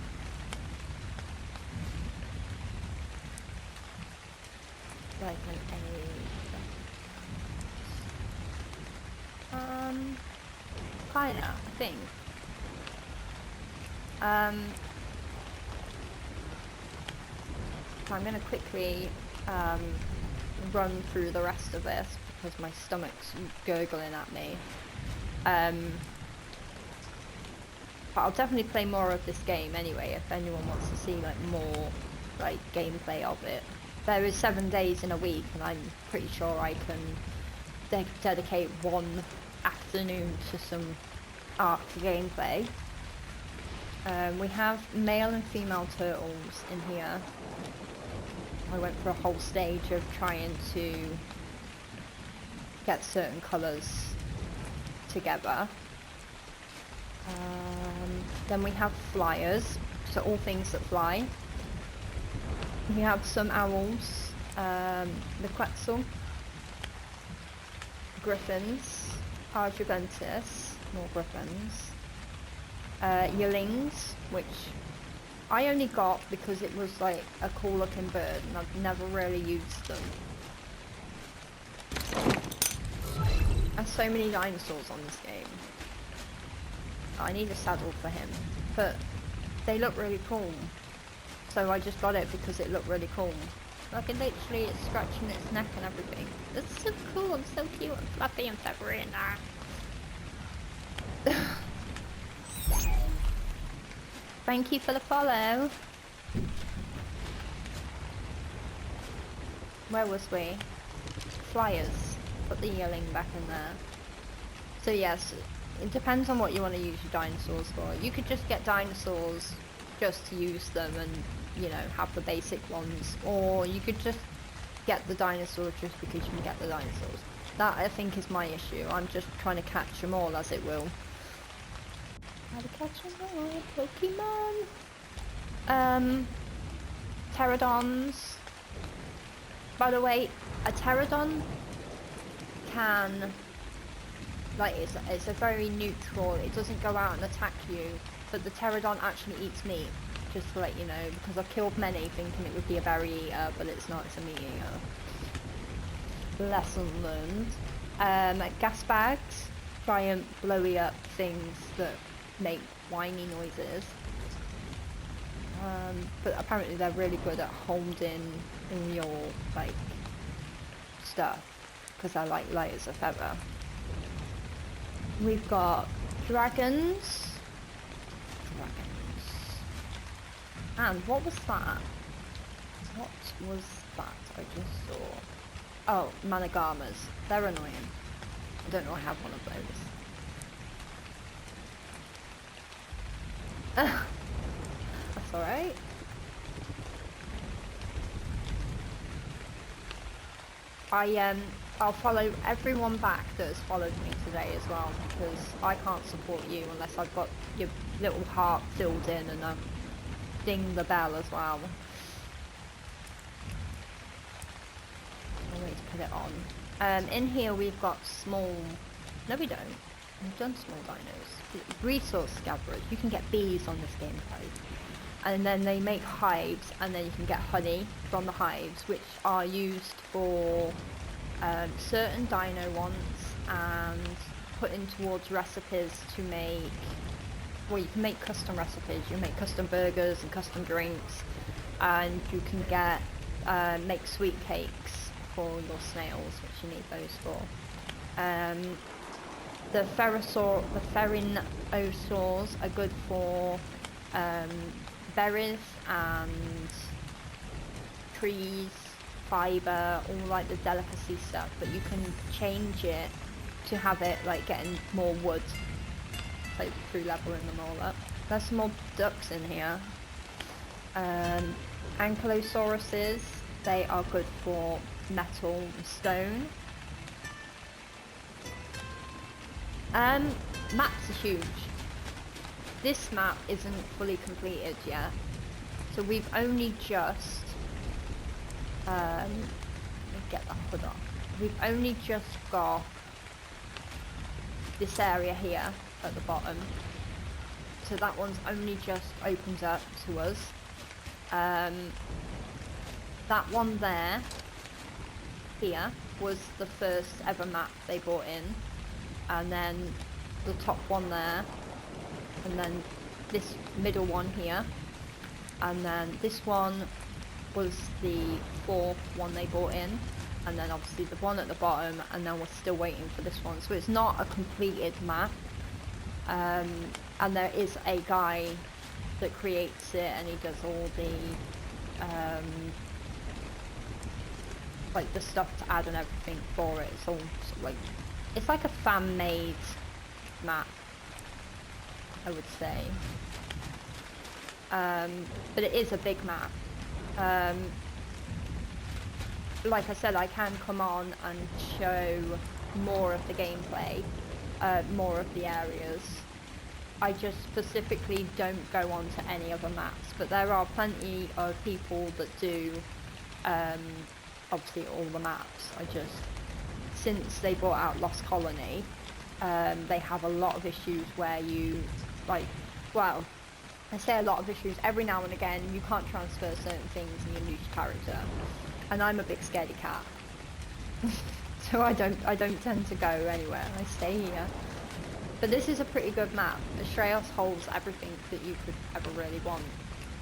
Like kinda, I think. I'm gonna quickly run through the rest of this because my stomach's gurgling at me. But I'll definitely play more of this game anyway if anyone wants to see like more like gameplay of it. There is 7 days in a week, and I'm pretty sure I can dedicate one afternoon to some Ark gameplay. We have male and female turtles in here. I went for a whole stage of trying to get certain colours together. Then we have flyers, so all things that fly. We have some owls, the Quetzal, griffins, Arjuventus, more griffins, yearlings, which I only got because it was like a cool looking bird and I've never really used them. There's so many dinosaurs on this game. I need a saddle for him, but they look really cool. So I just got it because it looked really cool. Like it literally, it's scratching its neck and everything. It's so cool, I'm so cute and fluffy and feathery and that. Thank you for the follow. Where was we? Flyers. Put the yearling back in there. So yes, it depends on what you want to use your dinosaurs for. You could just get dinosaurs just to use them and, you know, have the basic ones. Or you could just get the dinosaurs just because you can get the dinosaurs. That, I think, is my issue. I'm just trying to catch them all as it will. How to catch them all, Pokemon. Pterodons. By the way, a pterodon can, like, it's a very neutral, it doesn't go out and attack you, but the pterodon actually eats meat, just to let you know, because I've killed many thinking it would be a berry eater, but it's not, it's a meat eater. Lesson learned. Gas bags, giant blowy up things that make whiny noises. But apparently they're really good at holding in your, like, stuff, because they're like light as a feather. We've got dragons. And what was that? What was that I just saw? Oh, Managamas. They're annoying. I don't know I have one of those. That's alright. I'll follow everyone back that has followed me today as well, because I can't support you unless I've got your little heart filled in and ding the bell as well. I'll wait to put it on. In here we've got small... No, we don't. We've done small dinos. Resource gatherers. You can get bees on this gameplay. And then they make hives, and then you can get honey from the hives, which are used for certain dino wants and put in towards recipes to make... Well, you can make custom recipes. You can make custom burgers and custom drinks, and you can get make sweet cakes for your snails, which you need those for. The ferinosaurs are good for berries and trees, fibre, all like the delicacy stuff, but you can change it to have it like getting more wood, like through leveling them all up. There's some more ducks in here. Ankylosauruses, they are good for metal and stone. Maps are huge. This map isn't fully completed yet, so we've only just let me get the hood off. We've only just got this area here at the bottom, so that one's only just opened up to us. That one there, here, was the first ever map they brought in, and then the top one there, and then this middle one here, and then this one was the fourth one they brought in, and then obviously the one at the bottom, and then we're still waiting for this one. So it's not a completed map. And there is a guy that creates it, and he does all the like the stuff to add and everything for it. It's all sort of like, it's like a fan-made map, I would say. But it is a big map. Like I said, I can come on and show more of the gameplay, more of the areas. I just specifically don't go on to any other maps, but there are plenty of people that do obviously all the maps. Since they brought out Lost Colony, they have a lot of issues where you, like, well, I say a lot of issues, every now and again you can't transfer certain things and you lose your character. And I'm a big scaredy cat. So I don't tend to go anywhere, I stay here. But this is a pretty good map. Astraeus holds everything that you could ever really want,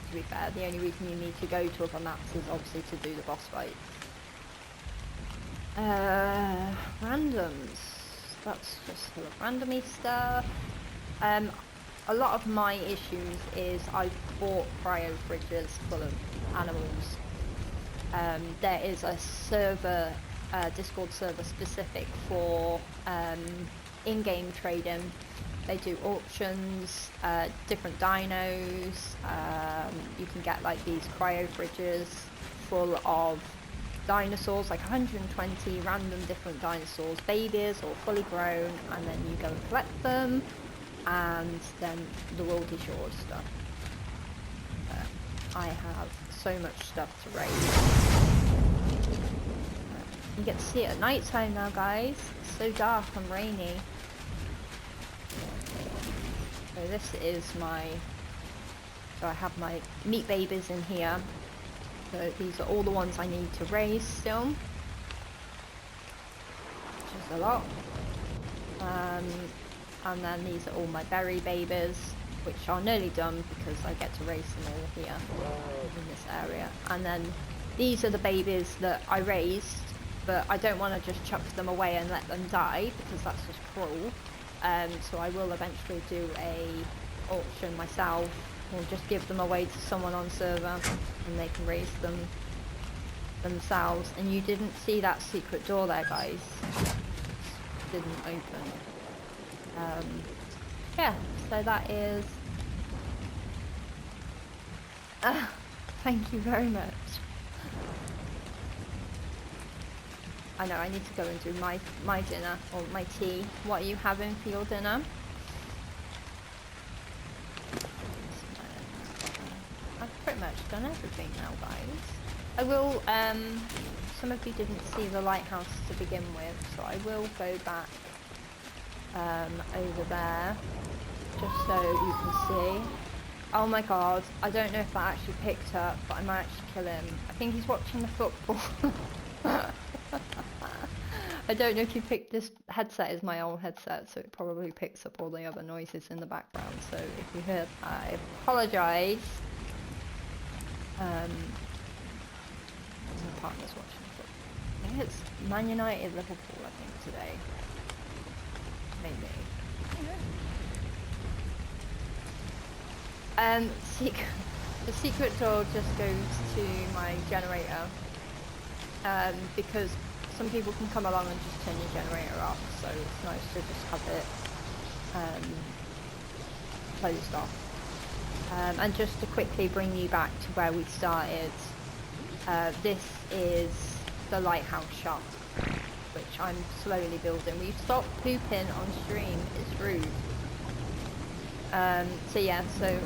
to be fair. The only reason you need to go to other maps is obviously to do the boss fight. Randoms. That's just full of randomy stuff. A lot of my issues is I've bought cryo fridges full of animals. There is a server, Discord server specific for in-game trading. They do auctions, different dinos. You can get like these cryo fridges full of dinosaurs, like 120 random different dinosaurs, babies or fully grown, and then you go and collect them, and then the worldy shores stuff. I have so much stuff to raise. You get to see it at night time now, guys. It's so dark and rainy. So this is so I have my meat babies in here. So these are all the ones I need to raise still, which is a lot. And then these are all my berry babies, which are nearly done because I get to raise them all here in this area. And then these are the babies that I raised, but I don't want to just chuck them away and let them die because that's just cruel. So I will eventually do a auction myself, or just give them away to someone on server and they can raise them themselves. And you didn't see that secret door there, guys. It didn't open. Yeah, so that is... thank you very much. I know, I need to go and do my dinner, or my tea. What are you having for your dinner? I've pretty much done everything now, guys. I will, some of you didn't see the lighthouse to begin with, so I will go back over there, just so you can see. Oh my god, I don't know if that actually picked up, but I might actually kill him. I think he's watching the football. I don't know if you picked this headset, is my old headset, so it probably picks up all the other noises in the background, so if you heard that, I apologise. My partner's watching the football. I think it's Man United Liverpool, I think, today. Maybe. The secret door just goes to my generator, because some people can come along and just turn your generator off, so it's nice to just have it closed off. And just to quickly bring you back to where we started, this is the lighthouse shop, which I'm slowly building. We've stopped pooping on stream, it's rude. So yeah, so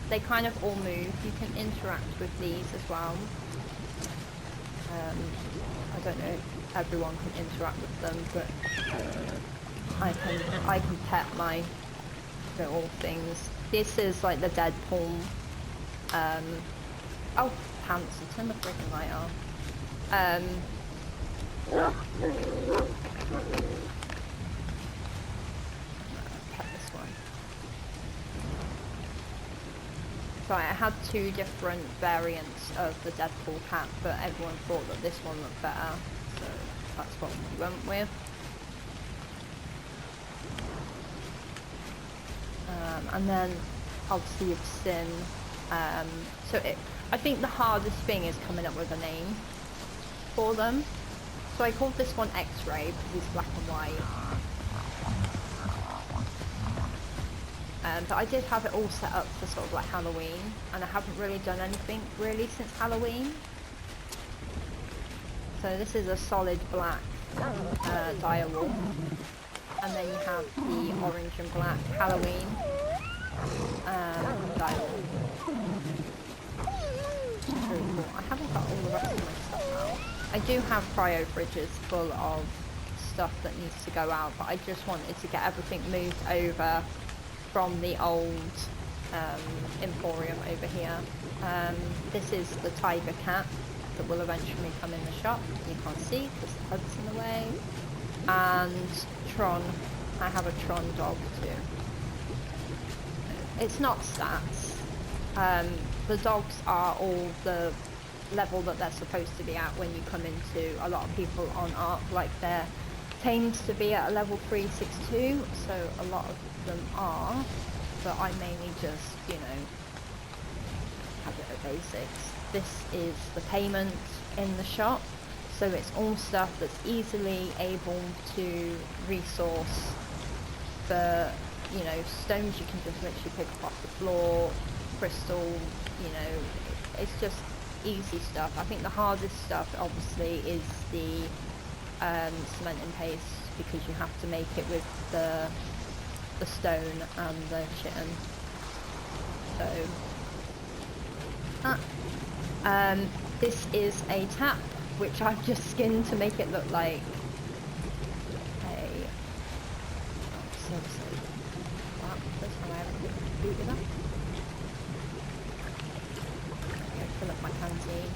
they kind of all move. You can interact with these as well. I don't know if everyone can interact with them, but I can pet my little things. This is like the Deadpool. Oh, pants! I turned the freaking light off. Pet this one. So I had two different variants of the Deadpool cat, but everyone thought that this one looked better. So that's what we went with. And then obviously you've seen, I think the hardest thing is coming up with a name for them. So I called this one X-Ray because it's black and white. But I did have it all set up for sort of like Halloween, and I haven't really done anything really since Halloween. So this is a solid black direwall, and then you have the orange and black Halloween direwall. Really cool. I haven't got all the rest of my stuff out. I do have cryo fridges full of stuff that needs to go out, but I just wanted to get everything moved over from the old emporium over here. This is the tiger cat that will eventually come in the shop. You can't see because the hub's in the way. And Tron. I have a Tron dog too. It's not stats. The dogs are all the level that they're supposed to be at when you come into a lot of people on ARC. Like they're tamed to be at a level 362, so a lot of them are, but I mainly just, you know, have it at basics. This is the payment in the shop, so it's all stuff that's easily able to resource. For, you know, stones you can just literally pick up off the floor, crystal, you know, it's just easy stuff. I think the hardest stuff obviously is the cement and paste, because you have to make it with the stone and the chitin. So this is a tap which I've just skinned to make it look like a seriously. Wow, that's how I haven't booted up. Okay, fill up my canteen.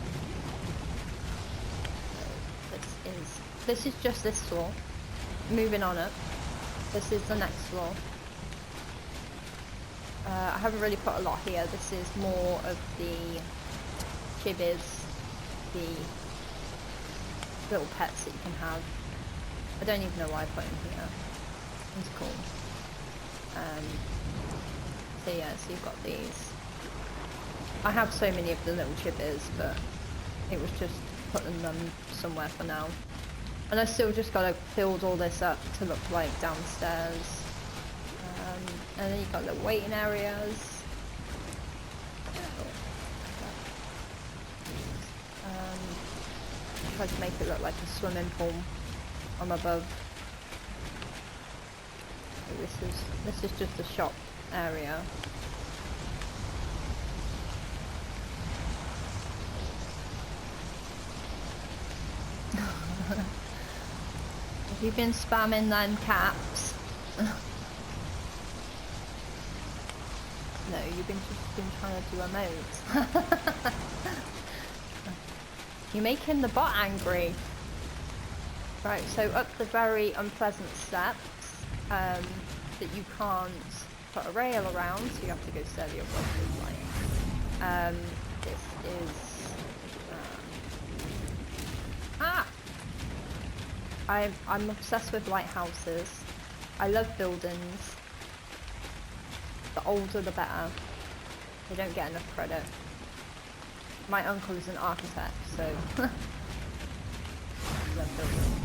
This is just this floor. Moving on up. This is the next floor. I haven't really put a lot here. This is more of the chibis, the little pets that you can have. I don't even know why I put them here. It's cool. So yeah, so you've got these. I have so many of the little chibis, but it was just putting them somewhere for now. And I still just gotta build all this up to look like downstairs. And then you've got little waiting areas. Try to make it look like a swimming pool from above. So this is just a shop area. Have you been spamming them caps? No, you've been trying to do emotes. You're making the bot angry. Right, so up the very unpleasant steps that you can't put a rail around, so you have to go steady above this line. This is I'm obsessed with lighthouses. I love buildings. The older the better. They don't get enough credit. My uncle is an architect, so I love buildings.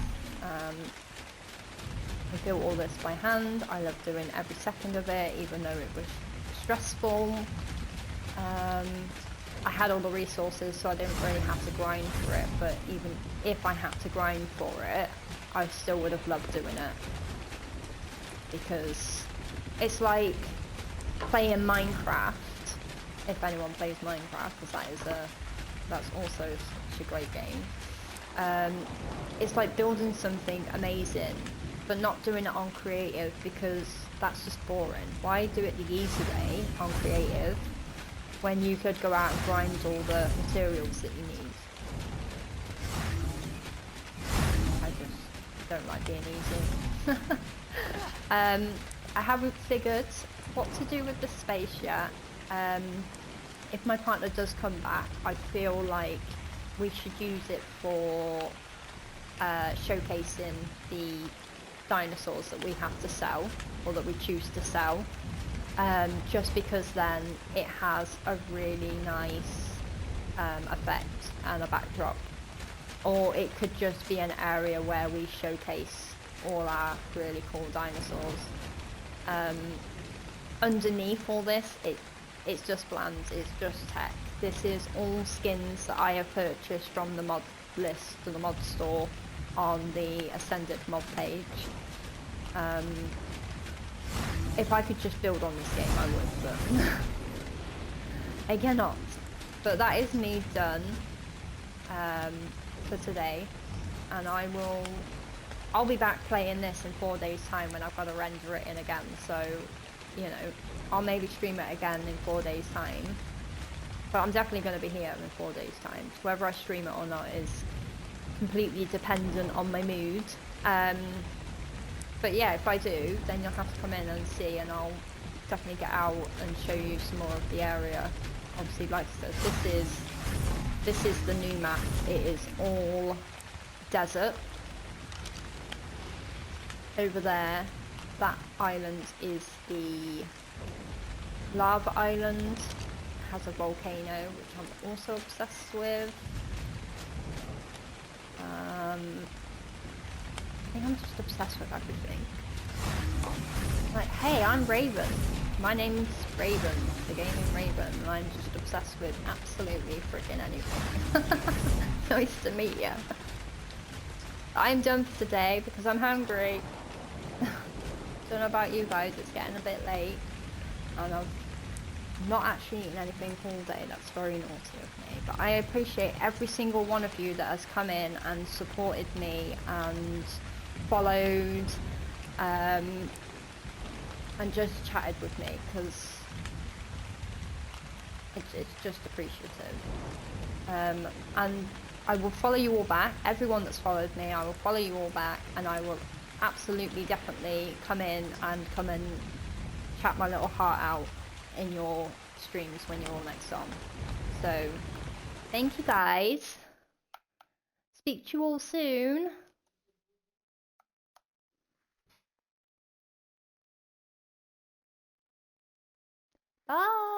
I built all this by hand. I love doing every second of it, even though it was stressful. I had all the resources, so I didn't really have to grind for it, but even if I had to grind for it, I still would have loved doing it. Because it's like playing Minecraft, if anyone plays Minecraft, because that's also such a great game. It's like building something amazing, but not doing it on creative, because that's just boring. Why do it the easy way on creative when you could go out and grind all the materials that you need? I just don't like being easy. I haven't figured what to do with the space yet. If my partner does come back, I feel like we should use it for showcasing the dinosaurs that we have to sell, or that we choose to sell, just because then it has a really nice effect and a backdrop. Or it could just be an area where we showcase all our really cool dinosaurs. Underneath all this, it's just bland, it's just tech. This is all skins that I have purchased from the mod list or the mod store on the Ascended mod page. If I could just build on this game, I would, but I cannot. But that is me done for today, and I'll be back playing this in 4 days time when I've got to render it in again, so you know, I'll maybe stream it again in 4 days time, but I'm definitely going to be here in 4 days time. So whether I stream it or not is completely dependent on my mood. But yeah, if I do, then you'll have to come in and see, and I'll definitely get out and show you some more of the area. Obviously, like I said, this is the new map. It is all desert. Over there, that island is the lava island. It has a volcano, which I'm also obsessed with. I think I'm just obsessed with everything. Like, hey, I'm Raven. My name's Raven, the gaming Raven, and I'm just obsessed with absolutely freaking anything. Nice to meet you. I'm done for today because I'm hungry. Don't know about you guys, it's getting a bit late, and I've not actually eaten anything all day. That's very naughty of me, but I appreciate every single one of you that has come in and supported me and followed and just chatted with me, because it's just appreciative. And I will follow you all back. Everyone that's followed me, I will follow you all back, and I will absolutely definitely come and chat my little heart out in your streams when you're all next on. So thank you guys, speak to you all soon, bye.